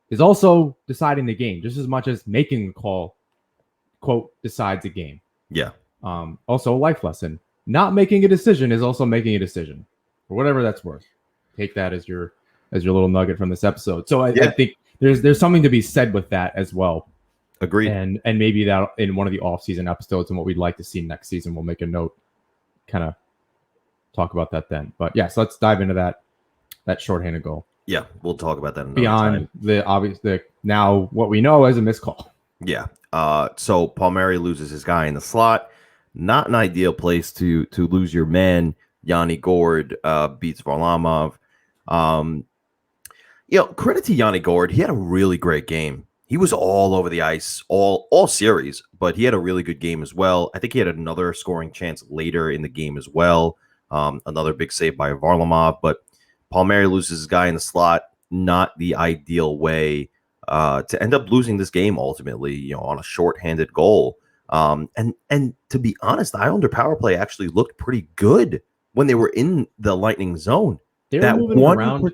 B: is also deciding the game just as much as making a call, quote, decides a game.
A: Yeah.
B: Also a life lesson. Not making a decision is also making a decision, for whatever that's worth. Take that as your little nugget from this episode. So I think there's something to be said with that as well.
A: Agreed.
B: And maybe that in one of the off-season episodes and what we'd like to see next season, we'll make a note, kind of talk about that then. But yeah, so let's dive into that shorthanded goal.
A: Yeah, we'll talk about that
B: beyond
A: time.
B: the obvious, now what we know as a missed call.
A: Yeah. So Palmieri loses his guy in the slot. Not an ideal place to lose your man. Yanni Gord beats Varlamov. Credit to Yanni Gord. He had a really great game. He was all over the ice all series, but he had a really good game as well. I think he had another scoring chance later in the game as well. Another big save by Varlamov, but Palmieri loses his guy in the slot. Not the ideal way to end up losing this game ultimately, on a shorthanded goal. And to be honest, the Islander power play actually looked pretty good when they were in the Lightning zone.
B: They were moving around.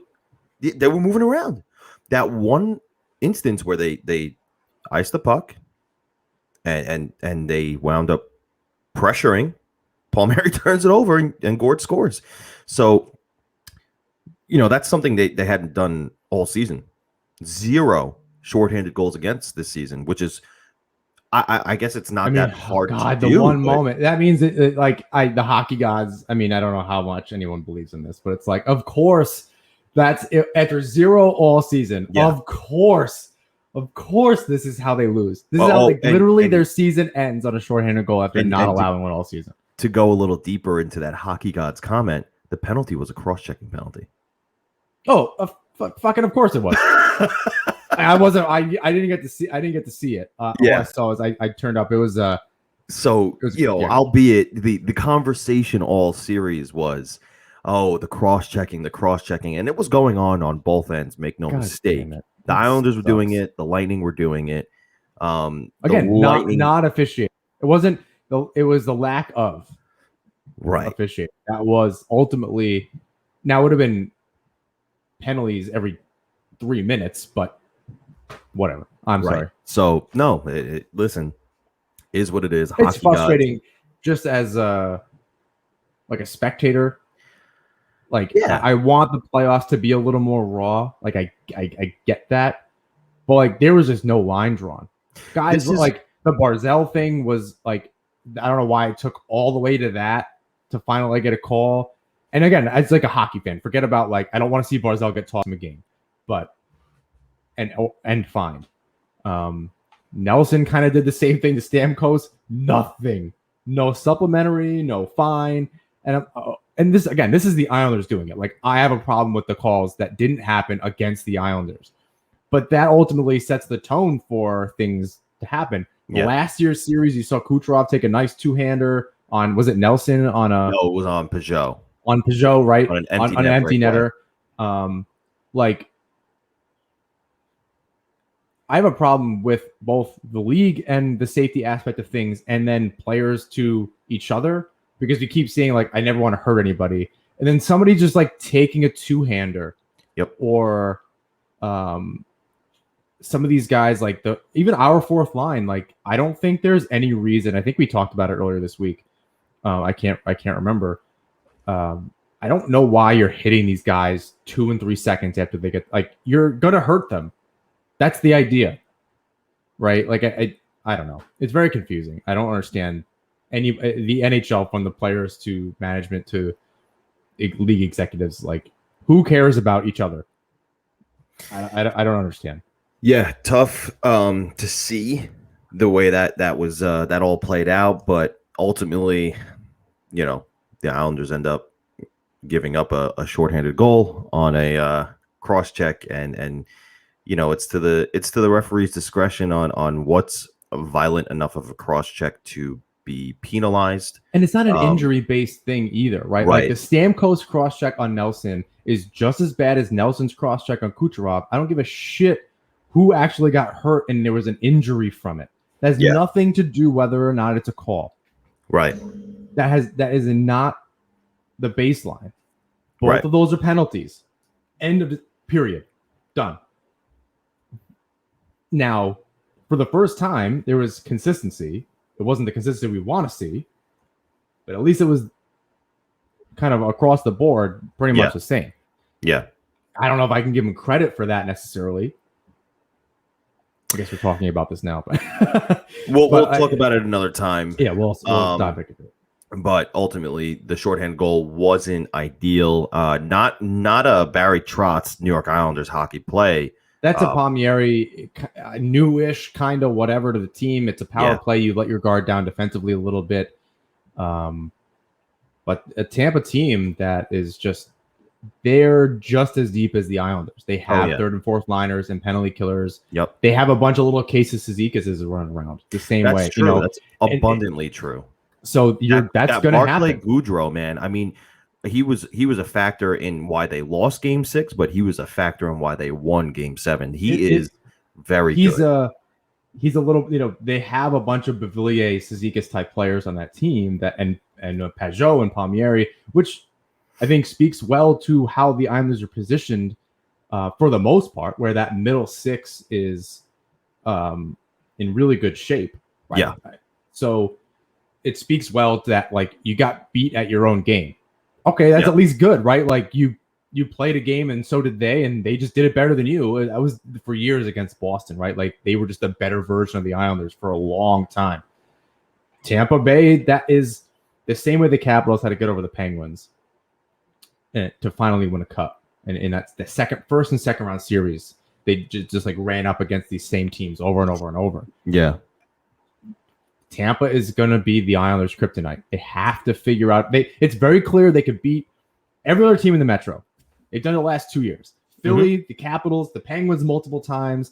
A: They were moving around. That one instance where they iced the puck and they wound up pressuring, Palmieri turns it over and Gord scores. So, that's something they hadn't done all season. 0 shorthanded goals against this season, which is, I guess it's not that hard to do.
B: The one moment that means the hockey gods. I mean, I don't know how much anyone believes in this, but it's like, of course, that's it, after 0 all season. Yeah. Of course, this is how they lose. This is how literally their season ends on a shorthanded goal after not allowing one all season.
A: To go a little deeper into that hockey gods comment, the penalty was a cross-checking penalty.
B: Oh, fucking! Of course it was. I wasn't. I didn't get to see. I didn't get to see it. All I saw was I turned up. It was
A: albeit the conversation all series was, the cross-checking, and it was going on both ends. Make no mistake. The Islanders were doing it. The Lightning were doing it.
B: Again, not officiating. It wasn't. It was the lack of officiating. That was ultimately. Now it would have been penalties every 3 minutes, but whatever. I'm sorry.
A: So no, listen, is what it is.
B: It's frustrating, just as a spectator. I want the playoffs to be a little more raw. I get that, but there was just no line drawn. Guys, the Barzell thing was I don't know why it took all the way to that to finally get a call. And again, as a hockey fan, forget about I don't want to see Barzell get tossed in a game, but and fine. Nelson kind of did the same thing to Stamkos. Nothing, no supplementary, no fine, and this is the Islanders doing it. I have a problem with the calls that didn't happen against the Islanders, but that ultimately sets the tone for things to happen. Yeah. Last year's series, you saw Kucherov take a nice two-hander on, was it Nelson on a?
A: No, it was on Peugeot.
B: On Peugeot, right?
A: On
B: an empty netter. I have a problem with both the league and the safety aspect of things, and then players to each other, because we keep seeing I never want to hurt anybody, and then somebody just taking a two-hander.
A: Yep.
B: Or some of these guys, even our fourth line, I don't think there's any reason. I think we talked about it earlier this week. I can't remember. I don't know why you're hitting these guys 2 and 3 seconds after they get you're gonna hurt them. That's the idea, right? I don't know. It's very confusing. I don't understand the NHL, from the players to management to league executives. Like, who cares about each other? I don't understand.
A: Yeah, tough to see the way that was that all played out, but ultimately, the Islanders end up giving up a shorthanded goal on a cross check, and it's to the referee's discretion on what's violent enough of a cross check to be penalized.
B: And it's not an injury-based thing either, right? Like, the Stamkos cross-check on Nelson is just as bad as Nelson's cross-check on Kucherov. I don't give a shit who actually got hurt and there was an injury from it. That has nothing to do whether or not it's a call.
A: Right.
B: That is not the baseline. Both of those are penalties. End of the period. Done. Now, for the first time, there was consistency. It wasn't the consistency we want to see, but at least it was kind of across the board pretty much the same.
A: Yeah.
B: I don't know if I can give him credit for that necessarily. I guess we're talking about this now, but
A: we'll talk about it another time.
B: Yeah, we'll dive into it.
A: But ultimately, the shorthand goal wasn't ideal. Not a Barry Trotz New York Islanders hockey play.
B: That's a Palmieri newish kind of whatever to the team. It's a power play. You let your guard down defensively a little bit. But a Tampa team that is they're just as deep as the Islanders. They have third and fourth liners and penalty killers.
A: Yep.
B: They have a bunch of little cases Cizikas is running around the same way.
A: True. That's abundantly true.
B: So that's going to happen.
A: Goudreau, man. I mean, he was a factor in why they lost Game 6, but he was a factor in why they won Game 7. He is very good.
B: He's a little, they have a bunch of Beauvillier, Cizikas type players on that team and Pajot and Palmieri, which I think speaks well to how the Islanders are positioned for the most part, where that middle six is in really good shape. Right?
A: Yeah.
B: So it speaks well to that, like, you got beat at your own game. Okay, that's at least good, right? Like, you played a game and so did they, and they just did it better than you. That was for years against Boston, right? Like, they were just a better version of the Islanders for a long time. Tampa Bay, that is the same way the Capitals had to get over the Penguins to finally win a cup. And that's the first and second round series. They just like ran up against these same teams over and over and over.
A: Yeah.
B: Tampa is going to be the Islanders' kryptonite. They have to figure out. It's very clear they could beat every other team in the Metro. They've done it the last 2 years. Philly, the Capitals, the Penguins multiple times.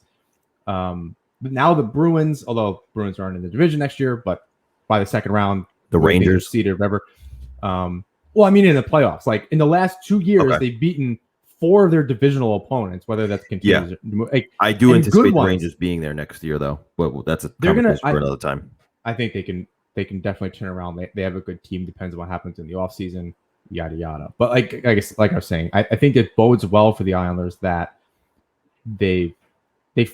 B: But now the Bruins, although Bruins aren't in the division next year, but by the second round,
A: the Rangers
B: seeded, whatever. Well, I mean, in the playoffs, like in the last 2 years, they've beaten 4 of their divisional opponents, whether that's continues.
A: Yeah. I do anticipate the Rangers being there next year, though. But that's a conversation for another time.
B: I think they can definitely turn around. They have a good team. Depends on what happens in the offseason, yada yada. But I guess, like I was saying, I think it bodes well for the Islanders that they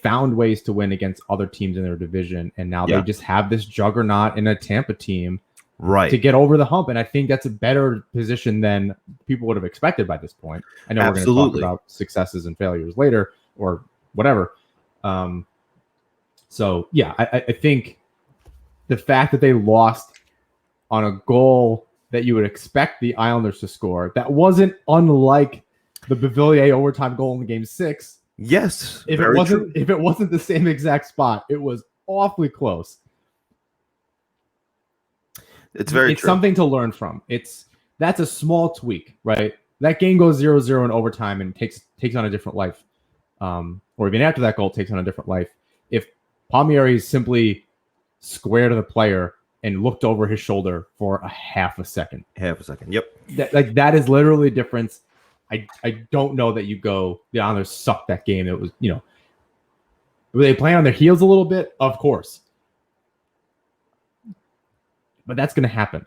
B: found ways to win against other teams in their division, and now they just have this juggernaut in a Tampa team,
A: right,
B: to get over the hump. And I think that's a better position than people would have expected by this point. I know we're going to talk about successes and failures later or whatever. So yeah, I think the fact that they lost on a goal that you would expect the Islanders to score, that wasn't unlike the Beauvillier overtime goal in Game 6.
A: Yes.
B: If it wasn't the same exact spot, it was awfully close.
A: It's very true.
B: Something to learn from. That's a small tweak, right? That game goes 0-0 in overtime and takes on a different life. Or even after that goal takes on a different life. If Palmieri simply squared to the player and looked over his shoulder for a half a second.
A: Half a second. Yep.
B: That is literally a difference. I don't know that you go, the Islanders sucked that game. It was, were they playing on their heels a little bit? Of course. But that's going to happen.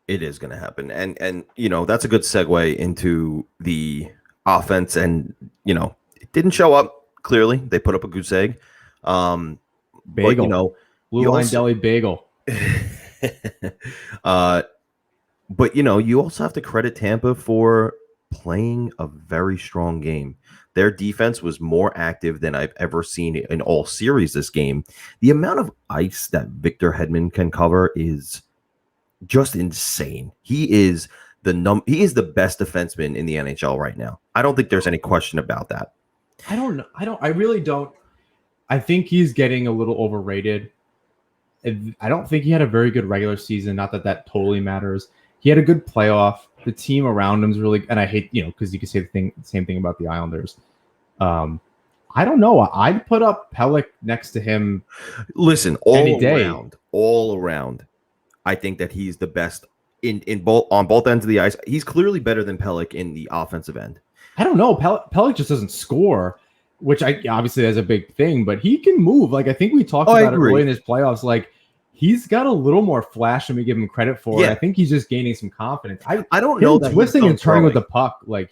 A: It is going to happen. And that's a good segue into the offense. And, it didn't show up clearly. They put up a goose egg.
B: Bagel.
A: But,
B: Blue Line Deli bagel.
A: But you also have to credit Tampa for playing a very strong game. Their defense was more active than I've ever seen in all series this game. The amount of ice that Victor Hedman can cover is just insane. He is the best defenseman in the NHL right now. I don't think there's any question about that.
B: I don't know. I really don't. I think he's getting a little overrated. I don't think he had a very good regular season. Not that that totally matters. He had a good playoff. The team around him's really, and I hate, because you can say the same thing about the Islanders. I don't know. I'd put up Pelech next to him.
A: Listen, all around, I think that he's the best in both on both ends of the ice. He's clearly better than Pelech in the offensive end.
B: I don't know. Pelech just doesn't score, which obviously is a big thing, but he can move. Like, I think we talked about it early in his playoffs. Like, he's got a little more flash than we give him credit for. Yeah. I think he's just gaining some confidence. I don't know. Twisting and turning with the puck, like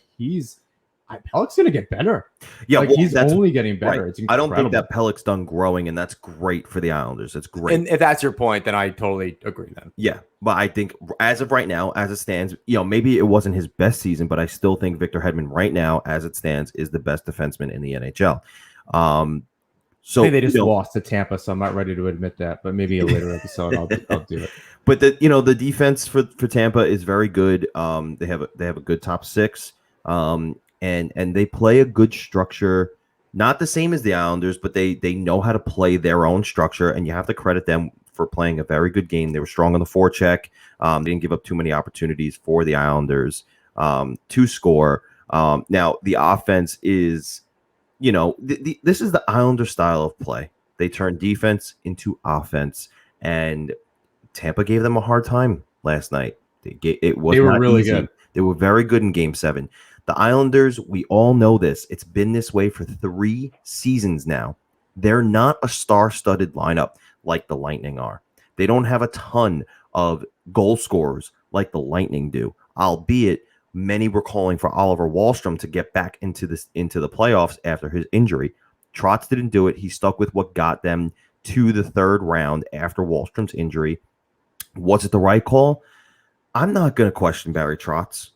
B: Pelech's going to get better.
A: Yeah,
B: like, he's only getting better.
A: Right. I don't think that Pelech's done growing, and that's great for the Islanders. It's great.
C: And if that's your point, then I totally agree then.
A: Yeah, but I think as of right now, as it stands, maybe it wasn't his best season, but I still think Victor Hedman right now, as it stands, is the best defenseman in the NHL.
B: So they just lost to Tampa, so I'm not ready to admit that, but maybe a later episode I'll do it.
A: But the defense for Tampa is very good. They have a good top six. And they play a good structure, not the same as the Islanders, but they know how to play their own structure, and you have to credit them for playing a very good game. They were strong on the forecheck. They didn't give up too many opportunities for the Islanders to score. Now, the offense is, this is the Islander style of play. They turn defense into offense, and Tampa gave them a hard time last night. They were really good. They were very good in Game 7. The Islanders, we all know this. It's been this way for 3 seasons now. They're not a star-studded lineup like the Lightning are. They don't have a ton of goal scorers like the Lightning do, albeit many were calling for Oliver Wahlstrom to get back into the playoffs after his injury. Trotz didn't do it. He stuck with what got them to the 3rd round after Wahlstrom's injury. Was it the right call? I'm not going to question Barry Trotz.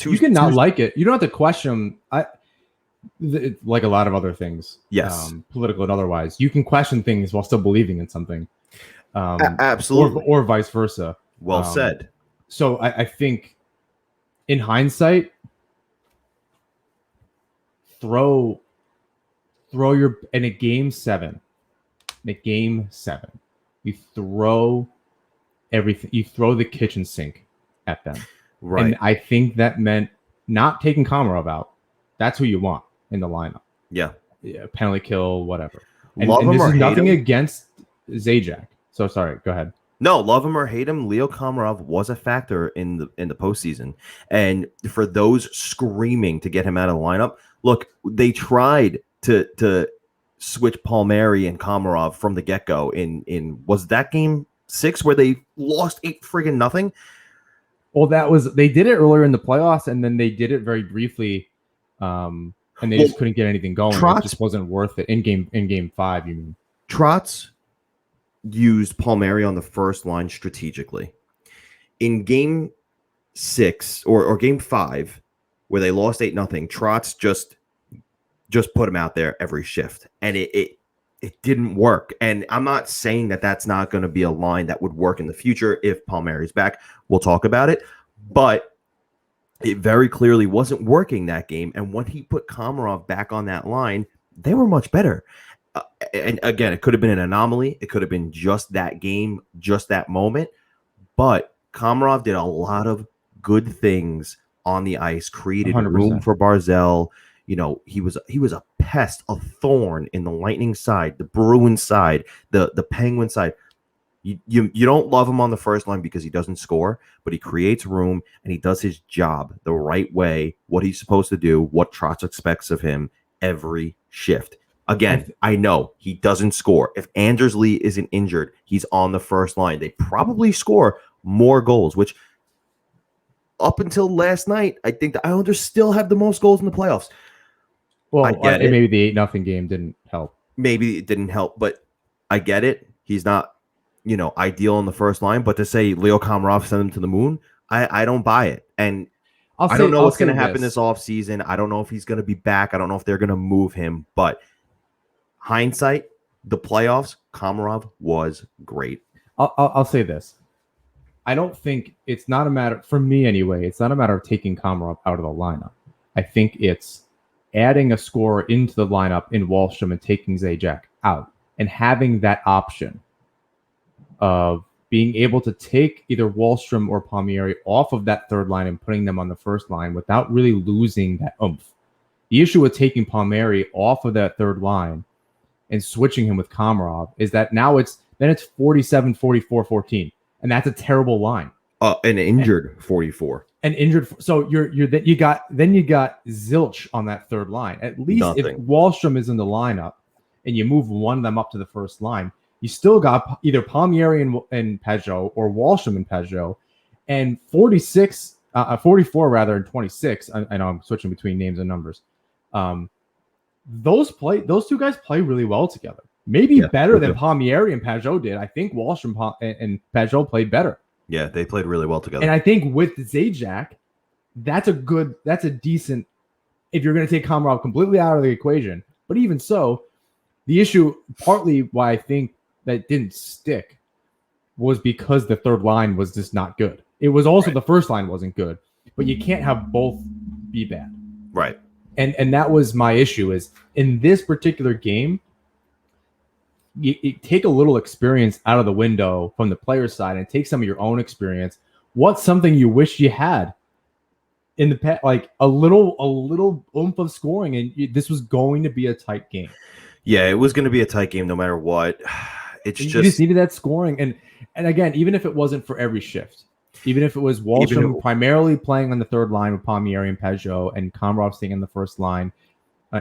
B: You can not like it. You don't have to question him. Like a lot of other things,
A: yes,
B: political and otherwise. You can question things while still believing in something.
A: Absolutely.
B: Or vice versa.
A: Well said.
B: So I think in hindsight, throw your in a game 7. You throw everything. You throw the kitchen sink at them.
A: Right.
B: And I think that meant not taking Komarov out. That's who you want in the lineup.
A: Yeah.
B: Penalty kill, whatever. And this is nothing against Zajac. So sorry, go ahead.
A: No, love him or hate him, Leo Komarov was a factor in the postseason. And for those screaming to get him out of the lineup, look, they tried to switch Palmieri and Komarov from the get-go in was that game 6 where they lost 8-0?
B: Well, they did it earlier in the playoffs, and then they did it very briefly, and they just couldn't get anything going. It just wasn't worth it in game 5. You mean
A: Trotz used Palmieri on the first line strategically. In game 6 or game 5, where they lost 8-0, Trotz just put him out there every shift, and it didn't work. And I'm not saying that that's not going to be a line that would work in the future if Palmieri's back. We'll talk about it. But it very clearly wasn't working that game. And when he put Komarov back on that line, they were much better. And again, it could have been an anomaly. It could have been just that game, just that moment. But Komarov did a lot of good things on the ice, created
B: 100%.
A: Room for Barzal. He was a pest, a thorn in the Lightning side, the Bruins side, the Penguin side. You don't love him on the first line because he doesn't score, but he creates room and he does his job the right way, what he's supposed to do, what Trotz expects of him every shift. Again, I know he doesn't score. If Anders Lee isn't injured, he's on the first line. They probably score more goals, which up until last night, I think the Islanders still have the most goals in the playoffs.
B: Well, maybe the 8-0 game didn't help.
A: Maybe it didn't help, but I get it. He's not, ideal on the first line. But to say Leo Komarov sent him to the moon, I don't buy it. And I don't know what's going to happen
B: this
A: this offseason. I don't know if he's going to be back. I don't know if they're going to move him. But hindsight, the playoffs, Komarov was great.
B: I'll say this. I don't think it's not a matter, for me anyway, it's not a matter of taking Komarov out of the lineup. I think it's adding a scorer into the lineup in Wahlstrom and taking Zajac out and having that option of being able to take either Wahlstrom or Palmieri off of that third line and putting them on the first line without really losing that oomph. The issue with taking Palmieri off of that third line and switching him with Komarov is that now it's 47, 44, 14. And that's a terrible line.
A: An injured 44.
B: An injured. So you got zilch on that third line. At least if Wahlstrom is in the lineup and you move one of them up to the first line, you still got either Palmieri and Peugeot or Wahlstrom and Peugeot, and 44 rather, and 26. I know I'm switching between names and numbers. Those two guys play really well together. Maybe better than Palmieri and Peugeot did. I think Wahlstrom and Peugeot played better.
A: Yeah, they played really well together.
B: And I think with Zajac, that's a decent, if you're going to take Komarov completely out of the equation. But even so, the issue, partly why I think that didn't stick, was because the third line was just not good. It was also the first line wasn't good, but you can't have both be bad.
A: Right.
B: And that was my issue, is in this particular game, you take a little experience out of the window from the player's side and take some of your own experience. What's something you wish you had in the past, like a little oomph of scoring, and this was going to be a tight game.
A: Yeah, it was going to be a tight game no matter what. You
B: just needed that scoring, and again, even if it wasn't for every shift, even if it was Wahlstrom primarily playing on the third line with Palmieri and Peugeot, and Komarov staying on the first line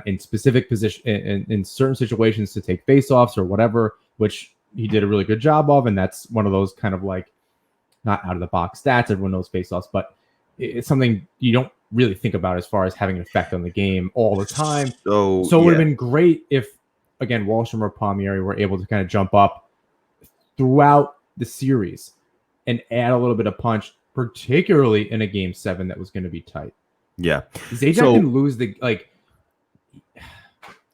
B: in specific position in certain situations to take faceoffs or whatever, which he did a really good job of, and that's one of those kind of like not out of the box stats. Everyone knows faceoffs, but it's something you don't really think about as far as having an effect on the game all the time. So it would have been great if, again, Wahlstrom or Palmieri were able to kind of jump up throughout the series and add a little bit of punch, particularly in a game 7 that was going to be tight.
A: Yeah.
B: Zajac didn't lose the, like,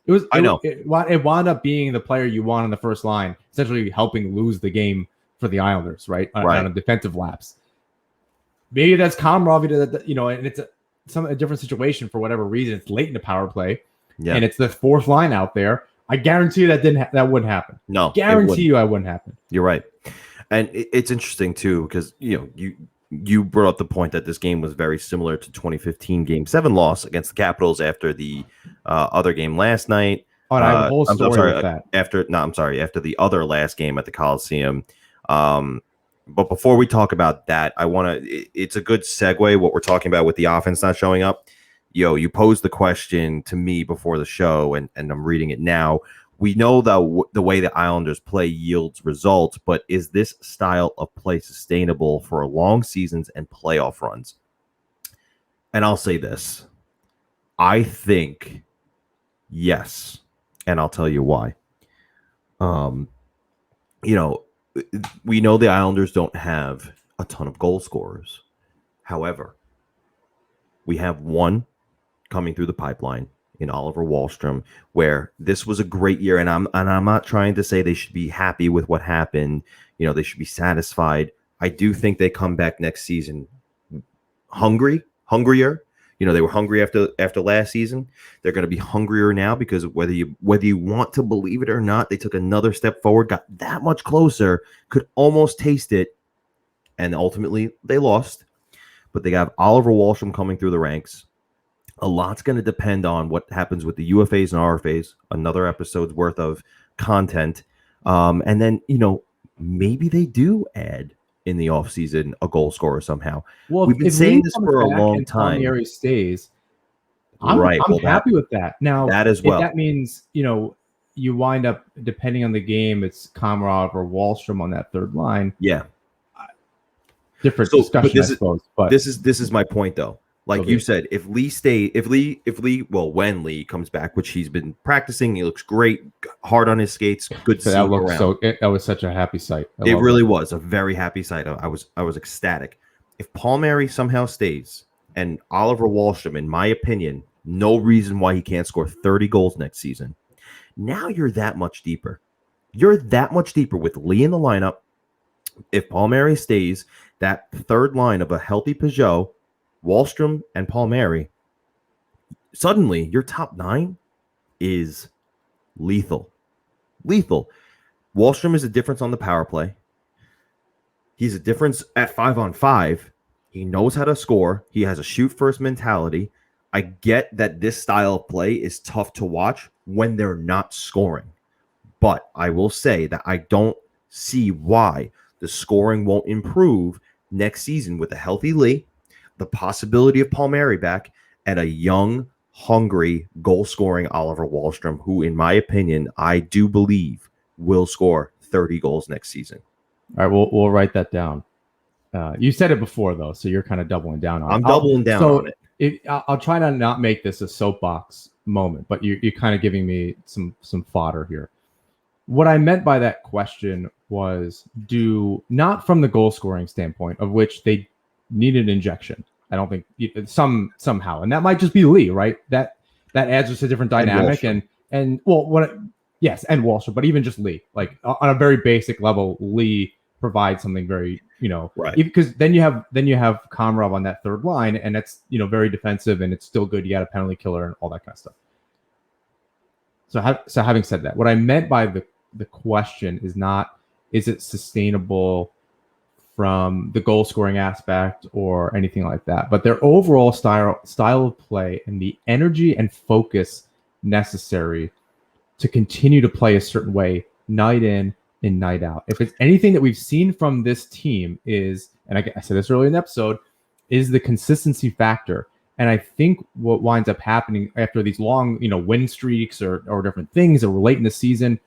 B: it wound up being the player you want on the first line, essentially helping lose the game for the Islanders, right? On a defensive lapse. Maybe that's Komarov, and it's a different situation for whatever reason. It's late in the power play, and it's the fourth line out there. I guarantee you that wouldn't happen.
A: No,
B: guarantee you that wouldn't happen.
A: You're right, and it's interesting too because you brought up the point that this game was very similar to 2015 Game 7 loss against the Capitals after the other game last night.
B: Oh, and I have a whole story with that.
A: After the other last game at the Coliseum. But before we talk about that, it's a good segue what we're talking about with the offense not showing up. You posed the question to me before the show, and I'm reading it now. We know that the way the Islanders play yields results, but is this style of play sustainable for long seasons and playoff runs? And I'll say this. I think yes, and I'll tell you why. We know the Islanders don't have a ton of goal scorers. However, we have one coming through the pipeline in Oliver Wahlstrom, where this was a great year, and I'm not trying to say they should be happy with what happened. They should be satisfied. I do think they come back next season hungrier. They were hungry after last season. They're going to be hungrier now because whether you want to believe it or not, they took another step forward, got that much closer, could almost taste it, and ultimately they lost. But they got Oliver Wahlstrom coming through the ranks. A lot's going to depend on what happens with the UFAs and RFAs, another episode's worth of content. And then, maybe they do add in the offseason a goal scorer somehow.
B: Well,
A: we've been saying this for a long time.
B: Palmieri stays. I'm happy with that. Now,
A: that as well.
B: If that means, you wind up, depending on the game, it's Komarov or Wahlstrom on that third line.
A: Yeah.
B: Different discussion, I suppose. But
A: this is my point, though. Like you said, when Lee comes back, which he's been practicing, he looks great, hard on his skates, good to see him around.
B: That was such a happy sight.
A: It really was a very happy sight. I was ecstatic. If Palmieri somehow stays and Oliver Wahlstrom, in my opinion, no reason why he can't score 30 goals next season. Now you're that much deeper. You're that much deeper with Lee in the lineup. If Palmieri stays, that third line of a healthy Peugeot, Wahlstrom, and Palmieri, suddenly your top 9 is lethal. Lethal. Wahlstrom is a difference on the power play. He's a difference at 5-on-5. He knows how to score. He has a shoot-first mentality. I get that this style of play is tough to watch when they're not scoring. But I will say that I don't see why the scoring won't improve next season with a healthy Lee, the possibility of Palmieri back, and a young, hungry, goal-scoring Oliver Wahlstrom, who, in my opinion, I do believe will score 30 goals next season.
B: All right, we'll write that down. You said it before, though, so you're kind of doubling down on it.
A: I'm doubling down on it.
B: I'll try to not make this a soapbox moment, but you're kind of giving me some fodder here. What I meant by that question was not from the goal scoring standpoint, of which they need an injection. I don't think somehow, and that might just be Lee, right? That adds just a different dynamic, and yes, and Wahlstrom, but even just Lee, like on a very basic level, Lee provides something very,
A: right.
B: Because then you have Komarov on that third line, and that's very defensive, and it's still good. You got a penalty killer and all that kind of stuff. So having said that, what I meant by the question is not, is it sustainable from the goal scoring aspect or anything like that, but their overall style of play and the energy and focus necessary to continue to play a certain way night in and night out. If it's anything that we've seen from this team is, and I said this earlier in the episode, is the consistency factor. And I think what winds up happening after these long, win streaks or different things that were late in the season,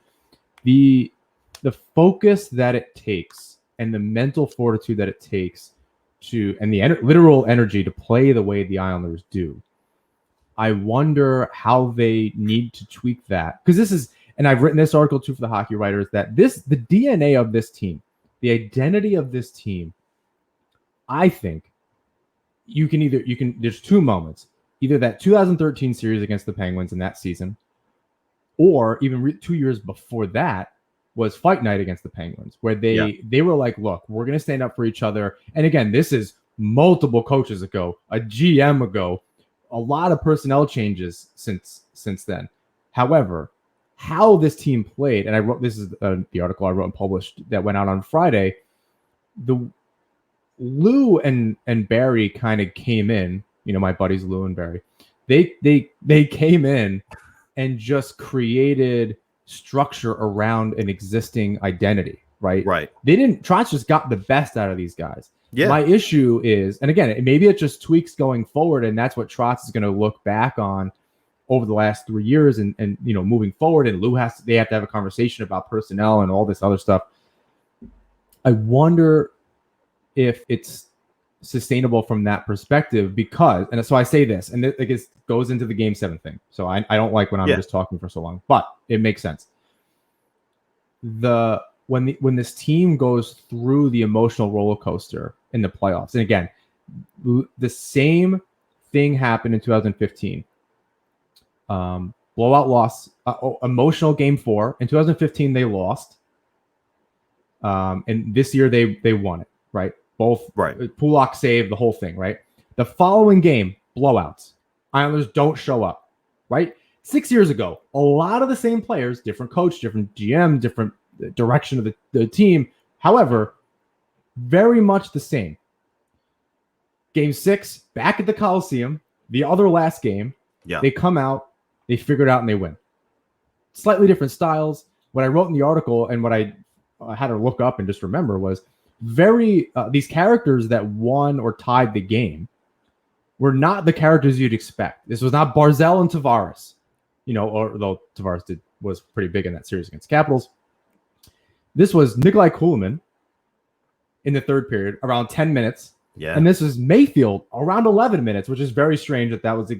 B: the focus that it takes and the mental fortitude that it takes and the literal energy to play the way the Islanders do. I wonder how they need to tweak that, because this is, and I've written this article too for the hockey writers, that the DNA of this team, the identity of this team, I think there's two moments, either that 2013 series against the Penguins in that season, or even 2 years before that was Fight Night against the Penguins, where they were like, look, we're going to stand up for each other. And again, this is multiple coaches ago, a GM ago, a lot of personnel changes since then. However, how this team played, and I wrote, this is the article I wrote and published that went out on Friday, the Lou and Barry kind of came in, my buddies Lou and Barry, they came in and just created structure around an existing identity, right?
A: Right.
B: Trotz just got the best out of these guys.
A: Yeah.
B: My issue is, and again, maybe it just tweaks going forward, and that's what Trotz is going to look back on over the last 3 years and moving forward. And Lou they have to have a conversation about personnel and all this other stuff. I wonder if it's sustainable from that perspective, because, and so I say this, and it goes into the Game 7 thing. So I don't like when I'm just talking for so long, but it makes sense. When this team goes through the emotional roller coaster in the playoffs, and again, the same thing happened in 2015. Blowout loss, emotional Game 4. In 2015, they lost. And this year they won it, right? Both, right. Pulak saved the whole thing, right? The following game, blowouts. Islanders don't show up, right? 6 years ago, a lot of the same players, different coach, different GM, different direction of the team. However, very much the same. Game 6, back at the Coliseum, the other last game, they come out, they figure it out, and they win. Slightly different styles. What I wrote in the article and what I had to look up and just remember was these characters that won or tied the game were not the characters you'd expect. This was not Barzal and Tavares, although Tavares was pretty big in that series against Capitals. This was Nikolai Kulemin in the third period, around 10 minutes.
A: Yeah.
B: And this was Mayfield around 11 minutes, which is very strange that was,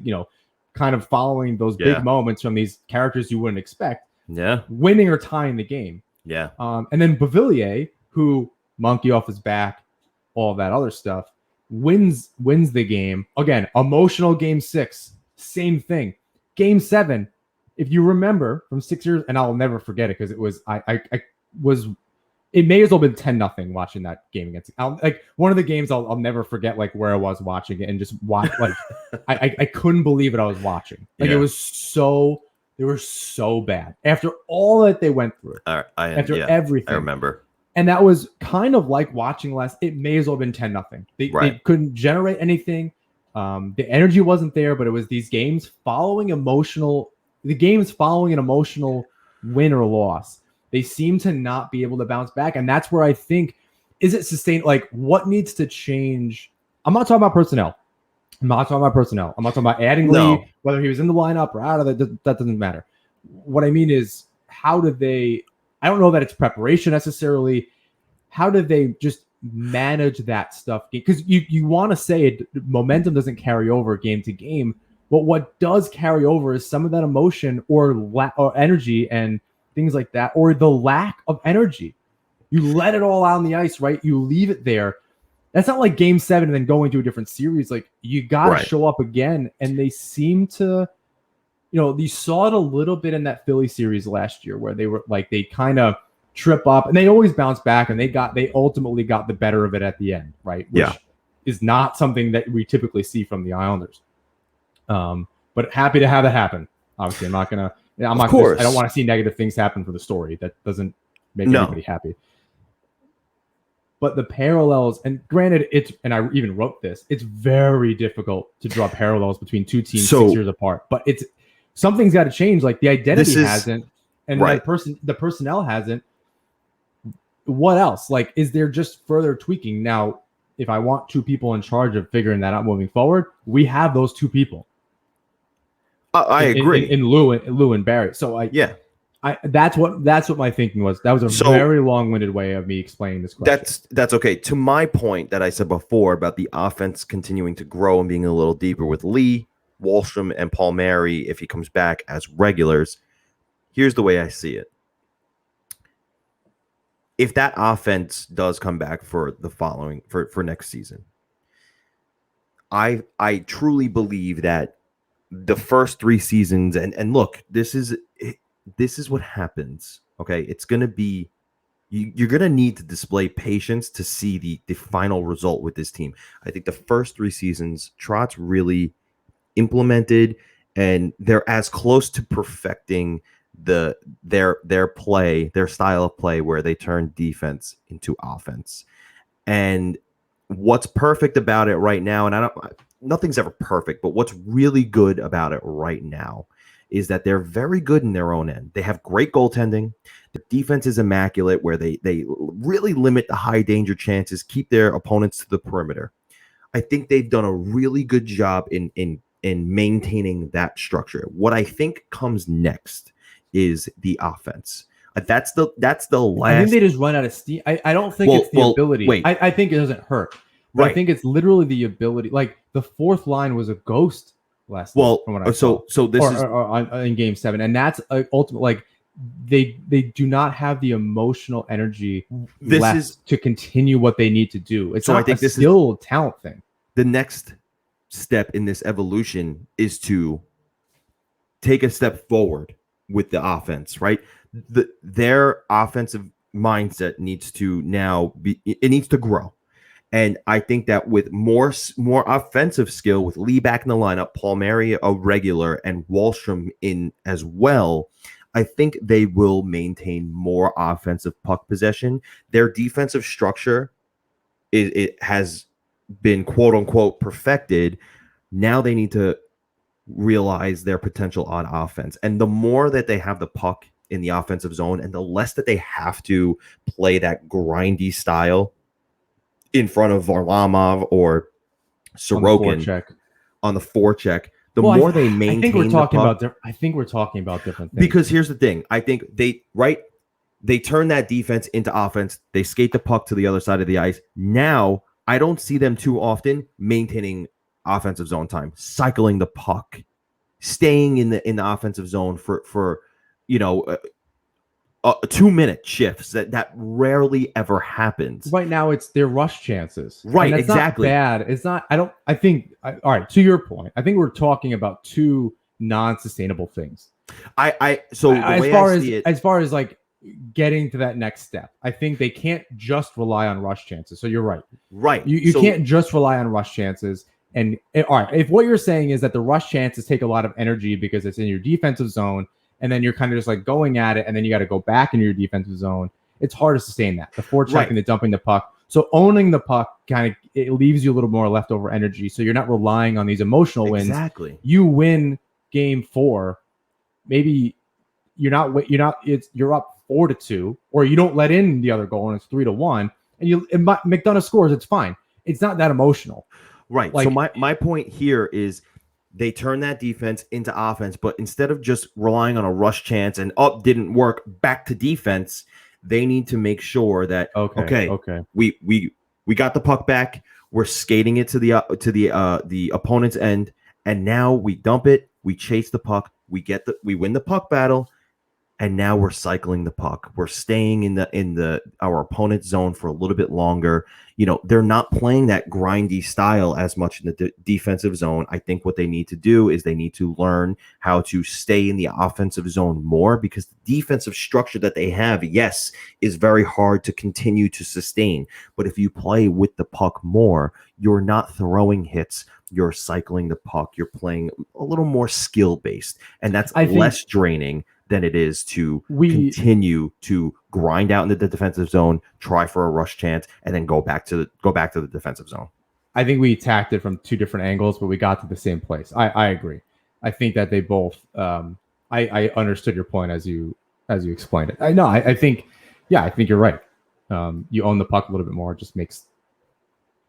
B: kind of following those big moments from these characters you wouldn't expect.
A: Yeah.
B: Winning or tying the game.
A: Yeah.
B: And then Beauvillier, who monkey off his back, all that other stuff. wins the game. Again, emotional game 6, same thing. Game 7, if you remember from 6 years, and I'll never forget it because it was I was it may as well have been 10-0 watching that game against like one of the games I'll never forget, like where I was watching it and just watch like I couldn't believe what I was watching. Like it was so they were so bad after all that they went through. After everything.
A: I remember.
B: And that was kind of like watching it may as well have been 10-0. They couldn't generate anything. The energy wasn't there, but it was these games following an emotional win or loss. They seem to not be able to bounce back. And that's where I think, is it sustained? Like, what needs to change? I'm not talking about personnel. I'm not talking about adding Lee, whether he was in the lineup or out of it. That doesn't matter. What I mean is, how do they, I don't know that it's preparation necessarily. How do they just manage that stuff? Because you want to say momentum doesn't carry over game to game, but what does carry over is some of that emotion or energy and things like that, or the lack of energy. You let it all out on the ice, right? You leave it there. That's not like game 7 and then going to a different series. Like you got to show up again. And they seem to, you saw it a little bit in that Philly series last year where they were like, they kind of trip up and they always bounce back and they ultimately got the better of it at the end, right? Which is not something that we typically see from the Islanders. But happy to have it happen. Obviously, I don't want to see negative things happen for the story. That doesn't make anybody happy. But the parallels, and granted, and I even wrote this, it's very difficult to draw parallels between two teams 6 years apart. But something's got to change. Like the identity hasn't, and the personnel hasn't. What else? Like, is there just further tweaking? Now, if I want two people in charge of figuring that out moving forward, we have those two people.
A: I agree.
B: In Lou and Barry. So that's what my thinking was. That was a very long-winded way of me explaining this question.
A: That's okay. To my point that I said before about the offense continuing to grow and being a little deeper with Lee, Wahlstrom, and Palmieri if he comes back as regulars, here's the way I see it. If that offense does come back for the following for next season, I truly believe that the first 3 seasons and look, this is what happens. Okay, it's gonna be you're gonna need to display patience to see the final result with this team. I think the first 3 seasons, Trotz really implemented, and they're as close to perfecting their play, their style of play, where they turn defense into offense. And what's perfect about it right now, and nothing's ever perfect, but what's really good about it right now is that they're very good in their own end. They have great goaltending. The defense is immaculate, where they really limit the high danger chances, keep their opponents to the perimeter. I think they've done a really good job in maintaining that structure. What I think comes next is the offense. That's the last.
B: I think they just run out of steam. I don't think it's the ability.
A: Wait.
B: I think it doesn't hurt. Right. I think it's literally the ability. Like the 4th line was a ghost last night, from what I saw.
A: So this is
B: in game 7, and that's ultimately like they do not have the emotional energy to continue what they need to do. It's I think this is a talent thing.
A: The next step in this evolution is to take a step forward with the offense, right? Their offensive mindset needs to now needs to grow. And I think that with more offensive skill, with Lee back in the lineup, Palmieri a regular, and Wahlstrom in as well, I think they will maintain more offensive puck possession. Their defensive structure, it has been quote unquote perfected. Now they need to realize their potential on offense. And the more that they have the puck in the offensive zone, and the less that they have to play that grindy style in front of Varlamov or Sorokin on the forecheck, the more they maintain.
B: I think we're talking about different things.
A: Because here's the thing: I think they turn that defense into offense. They skate the puck to the other side of the ice. Now I don't see them too often maintaining offensive zone time, cycling the puck, staying in the offensive zone for 2-minute shifts that rarely ever happens.
B: Right now, it's their rush chances.
A: Right,
B: and that's
A: exactly.
B: not bad. It's not. I think. All right. To your point, I think we're talking about two non-sustainable things.
A: So the way I see it,
B: as far as like getting to that next step, I think they can't just rely on rush chances. So you're right.
A: right?
B: You
A: So-
B: can't just rely on rush chances. And all right, if what you're saying is that the rush chances take a lot of energy because it's in your defensive zone, and then you're kind of just like going at it, and then you got to go back into your defensive zone. It's hard to sustain that. The forecheck
A: Right.
B: and the dumping the puck. So owning the puck kind of it leaves you a little more leftover energy. So you're not relying on these emotional wins.
A: Exactly.
B: You win game 4, maybe you're up 4-2, or you don't let in the other goal and it's 3-1, and McDonough scores. It's fine. It's not that emotional.
A: Right.
B: Like-
A: So my point here is they turn that defense into offense, but instead of just relying on a rush chance and didn't work, back to defense, they need to make sure that
B: Okay.
A: we got the puck back, we're skating it to the opponent's end, and now we dump it, we chase the puck, we win the puck battle, and now we're cycling the puck. We're staying in our opponent's zone for a little bit longer. They're not playing that grindy style as much in the defensive zone. I think what they need to do is they need to learn how to stay in the offensive zone more, because the defensive structure that they have, yes, is very hard to continue to sustain. But if you play with the puck more, you're not throwing hits. You're cycling the puck. You're playing a little more skill based, and that's less draining than it is to continue to grind out in the defensive zone, try for a rush chance, and then go back to the defensive zone.
B: I think we attacked it from two different angles, but we got to the same place. I agree. I think that they both. I understood your point as you explained it. I think you're right. You own the puck a little bit more. It just makes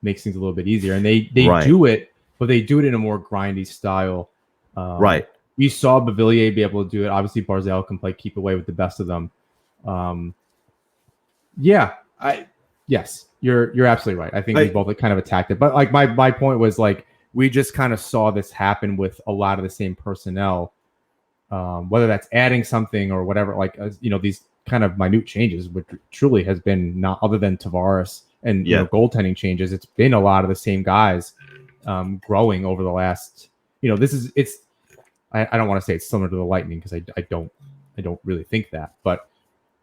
B: things a little bit easier, and they
A: Right.
B: do it, but they do it in a more grindy style.
A: Right.
B: You saw Beauvillier be able to do it. Obviously, Barzal can play keep away with the best of them. Yes, you're absolutely right. I think we both kind of attacked it, but like my point was like we just kind of saw this happen with a lot of the same personnel, whether that's adding something or whatever. Like these kind of minute changes, which truly has been not other than Tavares and goaltending changes. It's been a lot of the same guys growing over the last. I don't want to say it's similar to the Lightning because I don't really think that, but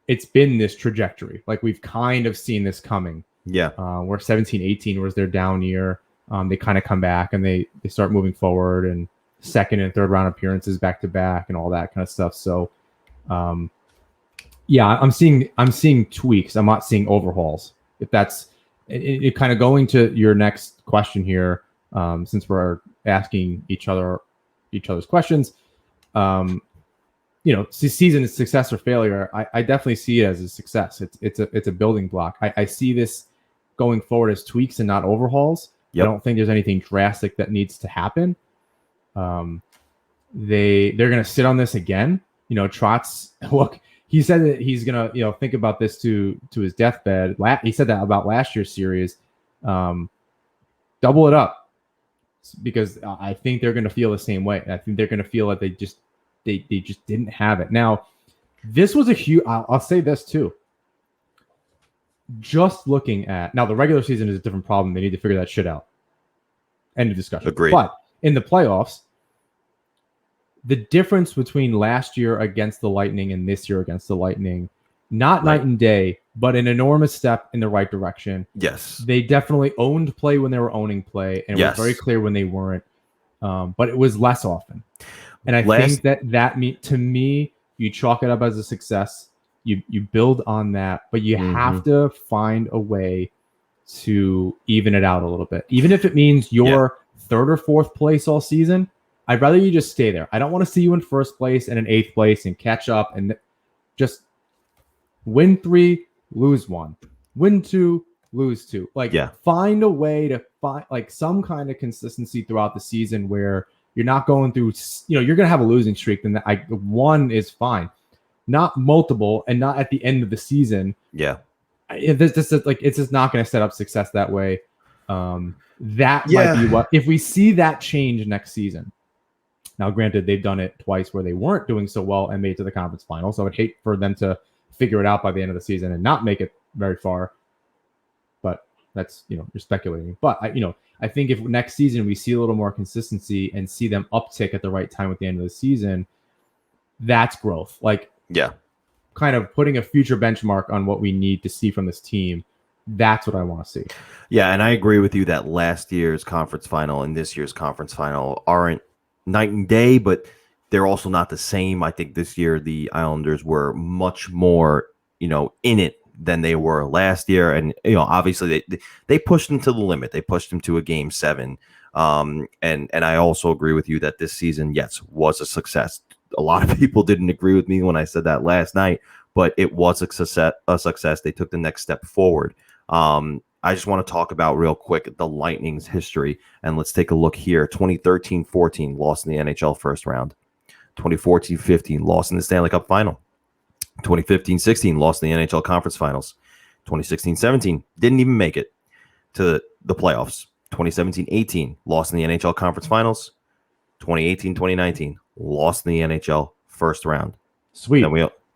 B: it's been this trajectory. Like we've kind of seen this coming.
A: Yeah.
B: Where 17-18 was their down year. They kind of come back and they start moving forward, and second and third round appearances back to back and all that kind of stuff. So, I'm seeing tweaks. I'm not seeing overhauls. If that's it kind of going to your next question here, since we're asking each other's questions, season is success or failure. I definitely see it as a success. It's a building block. I see this going forward as tweaks and not overhauls.
A: Yep.
B: I don't think there's anything drastic that needs to happen. They're going to sit on this again. Trotz, look, he said that he's going to think about this to his deathbed. He said that about last year's series. Double it up, because I think they're going to feel the same way. I think they're going to feel like they just didn't have it. Now, this was a huge. I'll say this too. Just looking at now, the regular season is a different problem. They need to figure that shit out. End of discussion.
A: Agreed.
B: But in the playoffs, the difference between last year against the Lightning and this year against the Lightning, not night and day, but an enormous step in the right direction.
A: Yes.
B: They definitely owned play when they were owning play, and it was very clear when they weren't. But it was less often. And I think to me, you chalk it up as a success. You build on that, but you have to find a way to even it out a little bit. Even if it means you're third or fourth place all season, I'd rather you just stay there. I don't want to see you in first place and in eighth place and catch up and just win 3, lose 1, win 2, lose 2. Find a way to find some kind of consistency throughout the season where you're not going through, you're going to have a losing streak. Then one is fine, not multiple, and not at the end of the season.
A: Yeah.
B: It's just not going to set up success that way. That might be what, if we see that change next season. Now, granted, they've done it twice where they weren't doing so well and made it to the conference final. So I would hate for them to figure it out by the end of the season and not make it very far. But that's, you're speculating. But I think if next season we see a little more consistency and see them uptick at the right time at the end of the season, that's growth. Like,
A: yeah,
B: kind of putting a future benchmark on what we need to see from this team. That's what I want to see.
A: Yeah, and I agree with you that last year's conference final and this year's conference final aren't night and day, but they're also not the same. I think this year the Islanders were much more, in it than they were last year. And, obviously they pushed them to the limit. They pushed them to a game 7. And I also agree with you that this season, yes, was a success. A lot of people didn't agree with me when I said that last night, but it was a success. They took the next step forward. I just want to talk about real quick the Lightning's history, and let's take a look here. 2013-14 lost in the NHL first round. 2014-15 lost in the Stanley Cup final. 2015-16 lost in the NHL conference finals. 2016-17 didn't even make it to the playoffs. 2017-18 lost in the NHL conference finals. 2018-2019 lost in the NHL first round.
B: Sweet.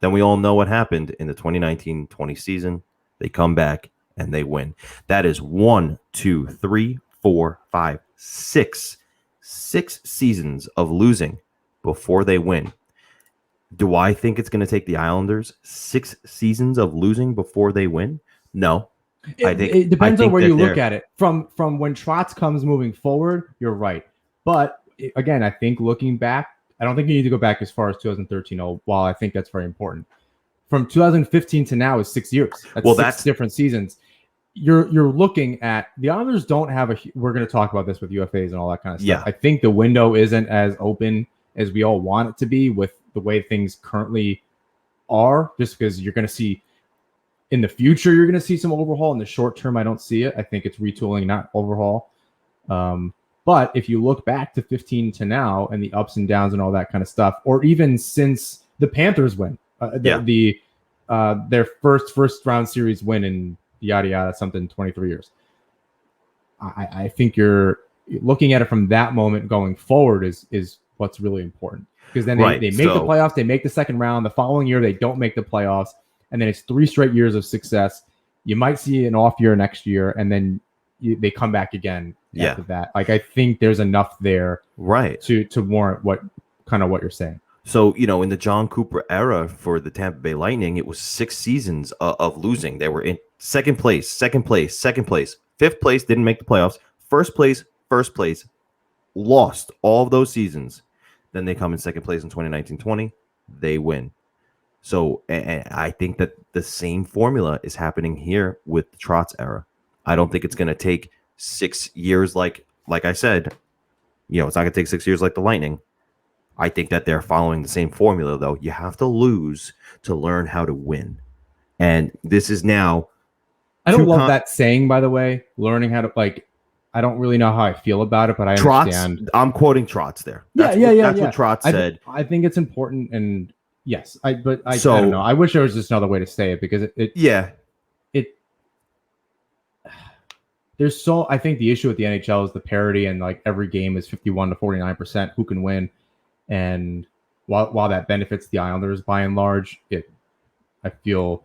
A: Then we all know what happened in the 2019-20 season. They come back and they win. That is 1, 2, 3, 4, 5, 6 seasons of losing before they win. Do I think it's going to take the Islanders 6 seasons of losing before they win? No.
B: It depends on where you look at it. From when Trotz comes moving forward, you're right. But again, I think looking back, I don't think you need to go back as far as 2013. While I think that's very important. From 2015 to now is 6 years. That's 6 different seasons. You're looking at the Islanders don't have we're going to talk about this with UFAs and all that kind of stuff.
A: Yeah.
B: I think the window isn't as open as we all want it to be with the way things currently are, just because you're going to see in the future, you're going to see some overhaul. In the short term, I don't see it. I think it's retooling, not overhaul. But if you look back to 15 to now and the ups and downs and all that kind of stuff, or even since the Panthers win, their first round series win in yada yada something 23 years. I think you're looking at it from that moment going forward is what's really important, because then they make the playoffs, they make the second round. The following year they don't make the playoffs, and then it's 3 straight years of success. You might see an off year next year, and then they come back again after that. Like, I think there's enough there,
A: right,
B: to warrant what you're saying. So,
A: in the John Cooper era for the Tampa Bay Lightning, it was 6 seasons of losing. They were in second place, 5th place, didn't make the playoffs, first place, lost all of those seasons. Then they come in second place in 2019-20, they win. So, and I think that the same formula is happening here with the Trotz era. I don't think it's going to take 6 years like I said. It's not going to take 6 years like the Lightning. I think that they're following the same formula, though. You have to lose to learn how to win. And this is now...
B: I don't love that saying, by the way, learning how to, I don't really know how I feel about it, but I understand.
A: I'm quoting Trotz there.
B: That's
A: what Trotz said.
B: I think it's important, and yes, I don't know. I wish there was just another way to say it, because I think the issue with the NHL is the parity, and every game is 51 to 49% who can win. And while that benefits the Islanders by and large, I feel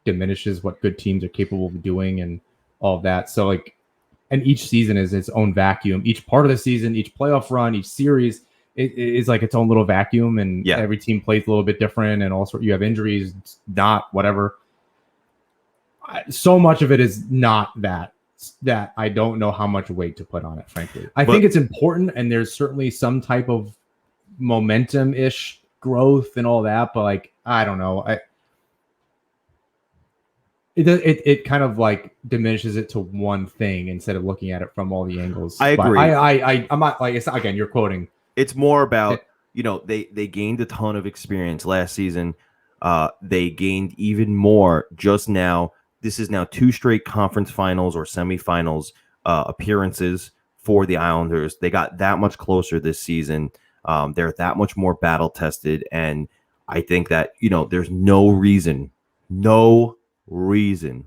B: diminishes what good teams are capable of doing and all of that. So and each season is its own vacuum. Each part of the season, each playoff run, each series is like its own little vacuum, and every team plays a little bit different, and also you have injuries, not whatever. So much of it is not that I don't know how much weight to put on it, frankly. I think it's important, and there's certainly some type of momentum-ish growth and all that, but I don't know. It kind of diminishes it to one thing instead of looking at it from all the angles.
A: I agree.
B: I'm not it's not, again, you're quoting.
A: It's more about they gained a ton of experience last season. They gained even more just now. This is now 2 straight conference finals or semifinals appearances for the Islanders. They got that much closer this season. They're that much more battle tested, and I think that there's no reason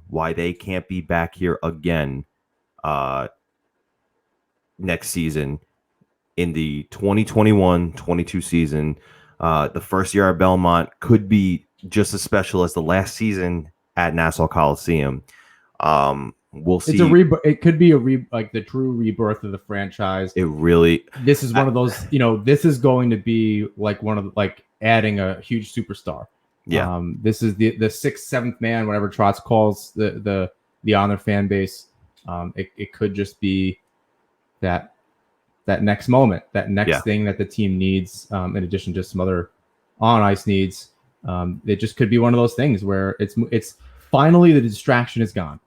A: why they can't be back here again next season in the 2021-22 season. The first year at Belmont could be just as special as the last season at Nassau Coliseum. We'll see.
B: It could be like the true rebirth of the franchise.
A: It really.
B: This is one of those. This is going to be like one of the, like adding a huge superstar.
A: Yeah.
B: This is the sixth, seventh man, whatever Trotz calls the on their fan base. It could just be that next moment, that next thing that the team needs, in addition to some other on ice needs. It just could be one of those things where it's finally the distraction is gone,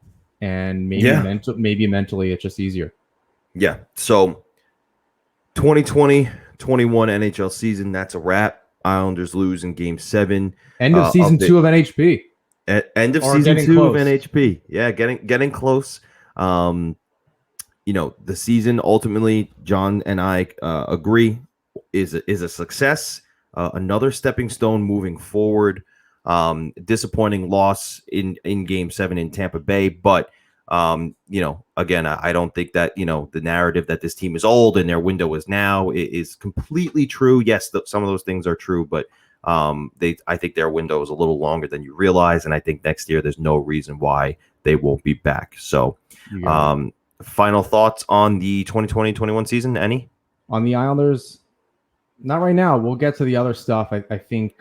B: and maybe mentally it's just easier.
A: Yeah. So 2020-21 NHL season, that's a wrap. Islanders lose in Game 7.
B: End of season 2 of NHP.
A: End of season 2 of NHP. Yeah, getting close. The season ultimately, John and I agree, is a success. Another stepping stone moving forward. Disappointing loss in Game 7 in Tampa Bay, but again, I don't think that the narrative that this team is old and their window is now is completely true. Yes, some of those things are true, but I think their window is a little longer than you realize, and I think next year there's no reason why they won't be back. So, final thoughts on the 2020-21 season? Any
B: on the Islanders? Not right now. We'll get to the other stuff. I think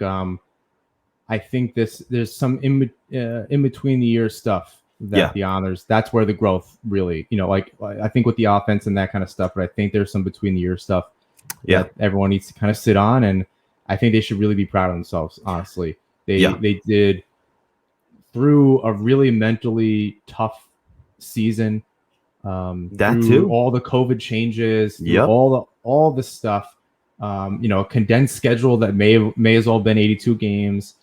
B: there's some in between the year stuff that the Islanders, that's where the growth really, I think with the offense and that kind of stuff, but I think there's some between the year stuff that everyone needs to kind of sit on, and I think they should really be proud of themselves, honestly. They did, through a really mentally tough season, through all the COVID changes, all the stuff, condensed schedule that may as well have been 82 games.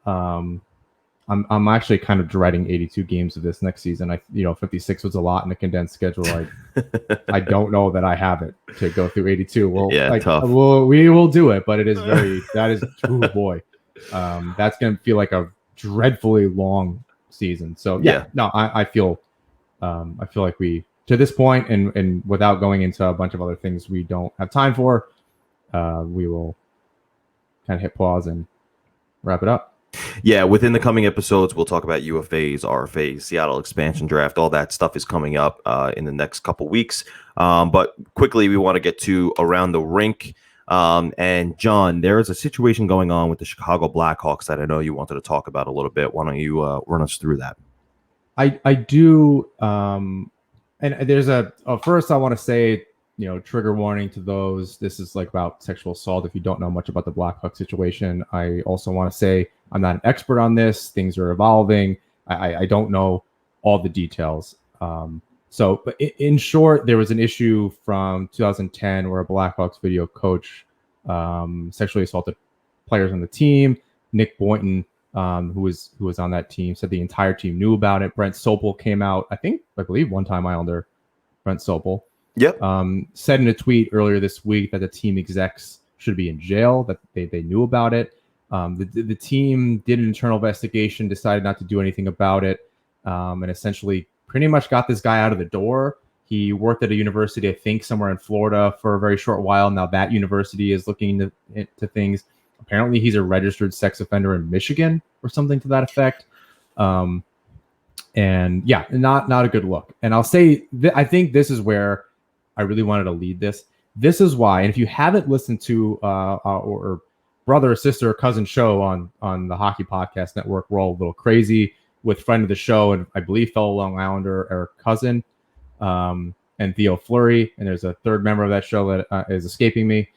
B: I'm actually kind of dreading 82 games of this next season. 56 was a lot in a condensed schedule. I don't know that I have it to go through 82. Tough. We will do it, but oh boy. That's going to feel like a dreadfully long season. So I feel like we, to this point, and without going into a bunch of other things we don't have time for, we will kind of hit pause and wrap it up.
A: Yeah, within the coming episodes, we'll talk about UFAs, RFAs, Seattle expansion draft. All that stuff is coming up in the next couple weeks. But quickly, we want to get to around the rink. And John, there is a situation going on with the Chicago Blackhawks that I know you wanted to talk about a little bit. Why don't you run us through that?
B: I do. And there's first I want to say, trigger warning to those. This is like about sexual assault. If you don't know much about the Blackhawks situation, I also want to say I'm not an expert on this. Things are evolving. I don't know all the details. But in short, there was an issue from 2010 where a Blackhawks video coach sexually assaulted players on the team. Nick Boynton, who was on that team, said the entire team knew about it. Brent Sopel came out, I believe one-time Islander, Brent Sopel.
A: Yep.
B: Said in a tweet earlier this week that the team execs should be in jail, that they knew about it. The team did an internal investigation, decided not to do anything about it, and essentially pretty much got this guy out of the door. He worked at a university, I think, somewhere in Florida for a very short while. Now that university is looking into things. Apparently, he's a registered sex offender in Michigan or something to that effect. And yeah, not a good look. And I'll say, I think this is where I really wanted to lead this. This is why, and if you haven't listened to or brother or sister or cousin show on the Hockey Podcast Network, We're All a Little Crazy, with friend of the show and I believe fellow Long Islander Eric Cousin, and Theo Fleury, and there's a third member of that show that is escaping me.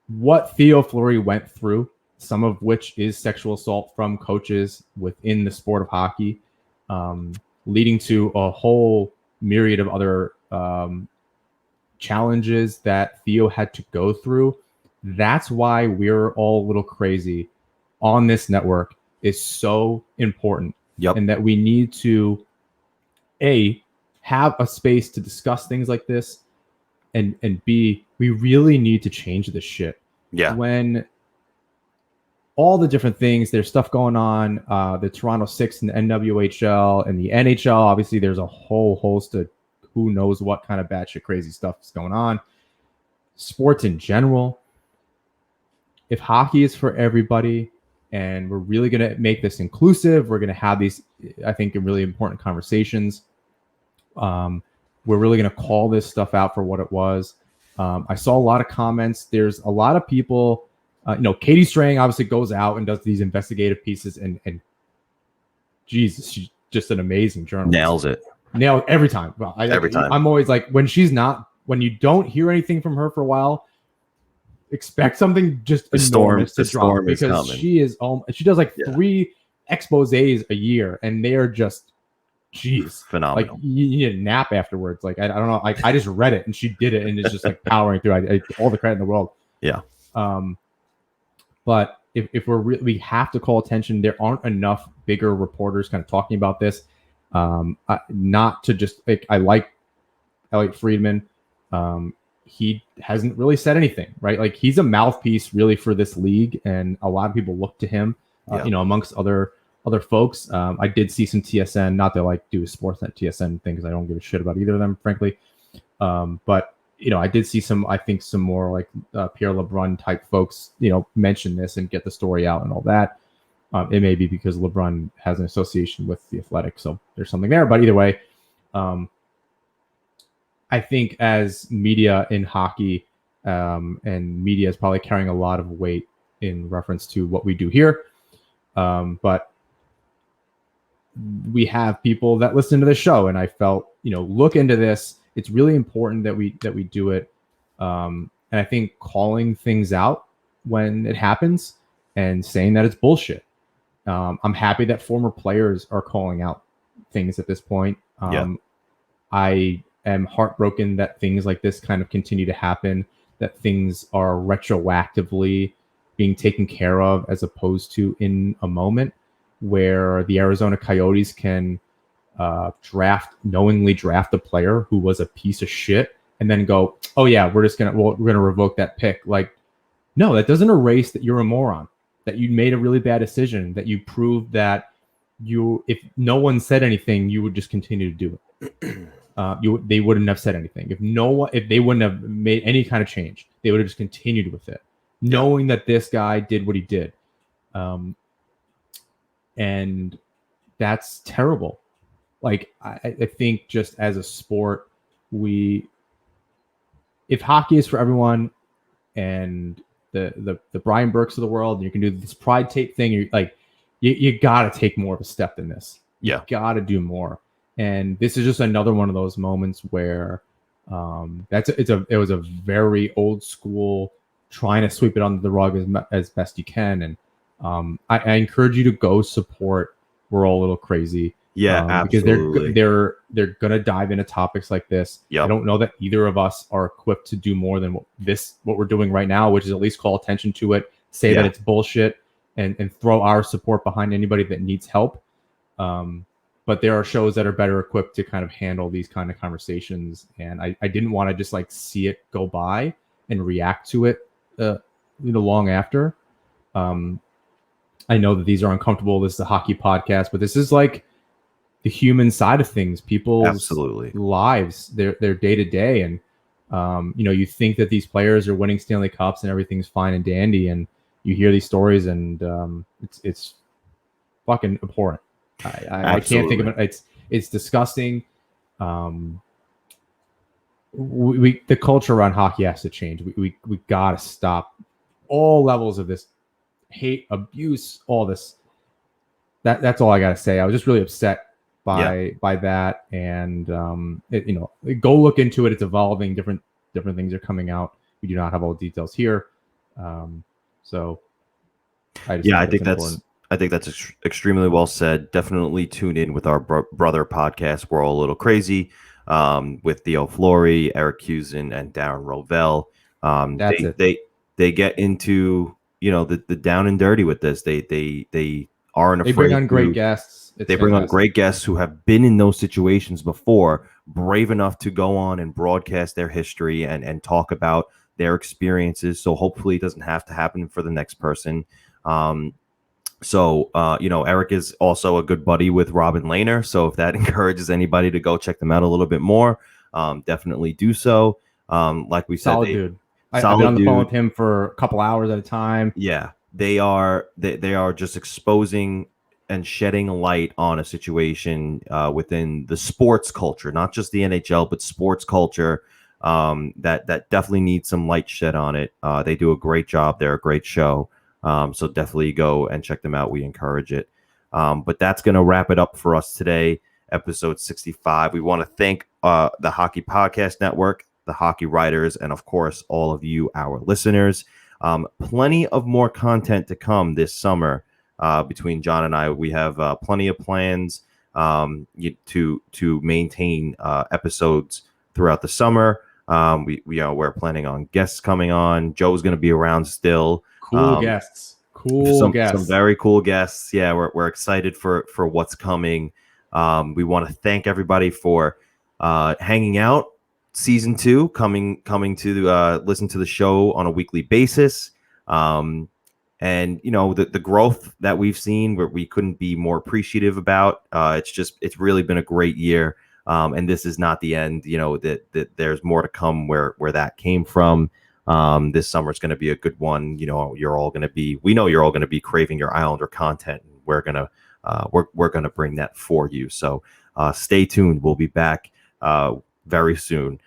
B: What Theo Fleury went through, some of which is sexual assault from coaches within the sport of hockey, leading to a whole myriad of other challenges that Theo had to go through. That's why We're All a Little Crazy on this network is so important.
A: Yep.
B: And that we need to have a space to discuss things like this, and B, we really need to change this shit.
A: Yeah.
B: When all the different things, there's stuff going on, the Toronto Six and the NWHL and the NHL, obviously there's a whole host of who knows what kind of batshit crazy stuff is going on. Sports in general. if hockey is for everybody and we're really going to make this inclusive, we're going to have these, I think, really important conversations. We're really going to call this stuff out for what it was. I saw a lot of comments. There's a lot of people, Katie Strang obviously goes out and does these investigative pieces, and Jesus, she's just an amazing journalist.
A: Nails it.
B: Nail every time. Well,
A: Every time.
B: I'm always like, when you don't hear anything from her for a while, expect something just enormous to drop, because she does like 3 exposés a year, and they are just, jeez,
A: phenomenal.
B: Like you need a nap afterwards. Like I don't know. I just read it and she did it, and it's just like powering through. All the credit in the world.
A: Yeah.
B: But if we have to call attention, there aren't enough bigger reporters kind of talking about this. Not to just like, I like Elliot Friedman. He hasn't really said anything, right? Like he's a mouthpiece really for this league, and a lot of people look to him. Amongst other folks. I did see some TSN, not to like do a Sportsnet TSN thing because I don't give a shit about either of them, frankly. But I did see some more like Pierre LeBrun type folks, mention this and get the story out and all that. It may be because LeBrun has an association with the Athletic, so there's something there. But either way, I think as media in hockey, and media is probably carrying a lot of weight in reference to what we do here. But we have people that listen to the show, and I felt, look into this. It's really important that we do it. And I think calling things out when it happens and saying that it's bullshit. I'm happy that former players are calling out things at this point. I am heartbroken that things like this kind of continue to happen, that things are retroactively being taken care of as opposed to in a moment, where the Arizona Coyotes can knowingly draft a player who was a piece of shit and then go, oh yeah, we're gonna revoke that pick. Like, no, that doesn't erase that you're a moron, that you made a really bad decision, that you proved that if no one said anything, you would just continue to do it. They wouldn't have said anything if they wouldn't have made any kind of change. They would have just continued with it, knowing that this guy did what he did. And that's terrible. Like, I think just as a sport, if hockey is for everyone, and the Brian Burks of the world, and you can do this pride tape thing, you're like, you got to take more of a step than this. You got to do more. And this is just another one of those moments where it was a very old school trying to sweep it under the rug as best you can. And I encourage you to go support We're All a Little Crazy.
A: Absolutely.
B: Because they're gonna dive into topics like this. I don't know that either of us are equipped to do more than what we're doing right now, which is at least call attention to it, say that it's bullshit, and throw our support behind anybody that needs help. But there are shows that are better equipped to kind of handle these kind of conversations, and I didn't want to just like see it go by and react to it long after. I know that these are uncomfortable. This is a hockey podcast, but this is like the human side of things, people's lives, their day to day. And, you think that these players are winning Stanley Cups and everything's fine and dandy. And you hear these stories, and it's fucking abhorrent. I can't think of it. It's disgusting. The culture around hockey has to change. We got to stop all levels of this hate, abuse, all this. That's all I got to say. I was just really upset by that, and go look into it. It's evolving. Different things are coming out. We do not have all the details here, so I think that's extremely well said. Definitely tune in with our brother podcast, We're All a Little Crazy, with Theo Flory, Eric Cusin, and Darren Rovell. They get into the down and dirty with this. They aren't afraid. They bring on great guests.
A: They bring on great guests who have been in those situations before, brave enough to go on and broadcast their history and talk about their experiences. So hopefully it doesn't have to happen for the next person. So Eric is also a good buddy with Robin Lehner. So if that encourages anybody to go check them out a little bit more, definitely do so. Like we said,
B: solid dude. I've
A: Solid
B: been on the phone
A: dude.
B: with him for a couple hours at a time.
A: Yeah, they are just exposing and shedding light on a situation within the sports culture, not just the NHL, but sports culture. That definitely needs some light shed on it. They do a great job. They're a great show. So definitely go and check them out. We encourage it. But that's going to wrap it up for us today, episode 65. We want to thank the Hockey Podcast Network, the Hockey Writers, and of course, all of you, our listeners. Plenty of more content to come this summer. Between John and I, we have plenty of plans to maintain episodes throughout the summer. We're planning on guests coming on. Joe's going to be around still.
B: Cool guests.
A: Some very cool guests. Yeah, we're excited for what's coming. We want to thank everybody for hanging out. Season 2 coming to listen to the show on a weekly basis. And the growth that we've seen, where we couldn't be more appreciative about. It's really been a great year. And this is not the end. That there's more to come where that came from. This summer is going to be a good one. We know you're all going to be craving your Islander content. We're gonna bring that for you. So stay tuned. We'll be back very soon.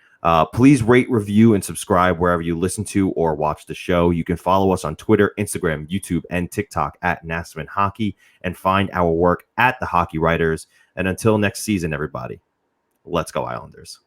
A: Please rate, review, and subscribe wherever you listen to or watch the show. You can follow us on Twitter, Instagram, YouTube, and TikTok at Nassau Hockey, and find our work at the Hockey Writers. And until next season, everybody, let's go Islanders.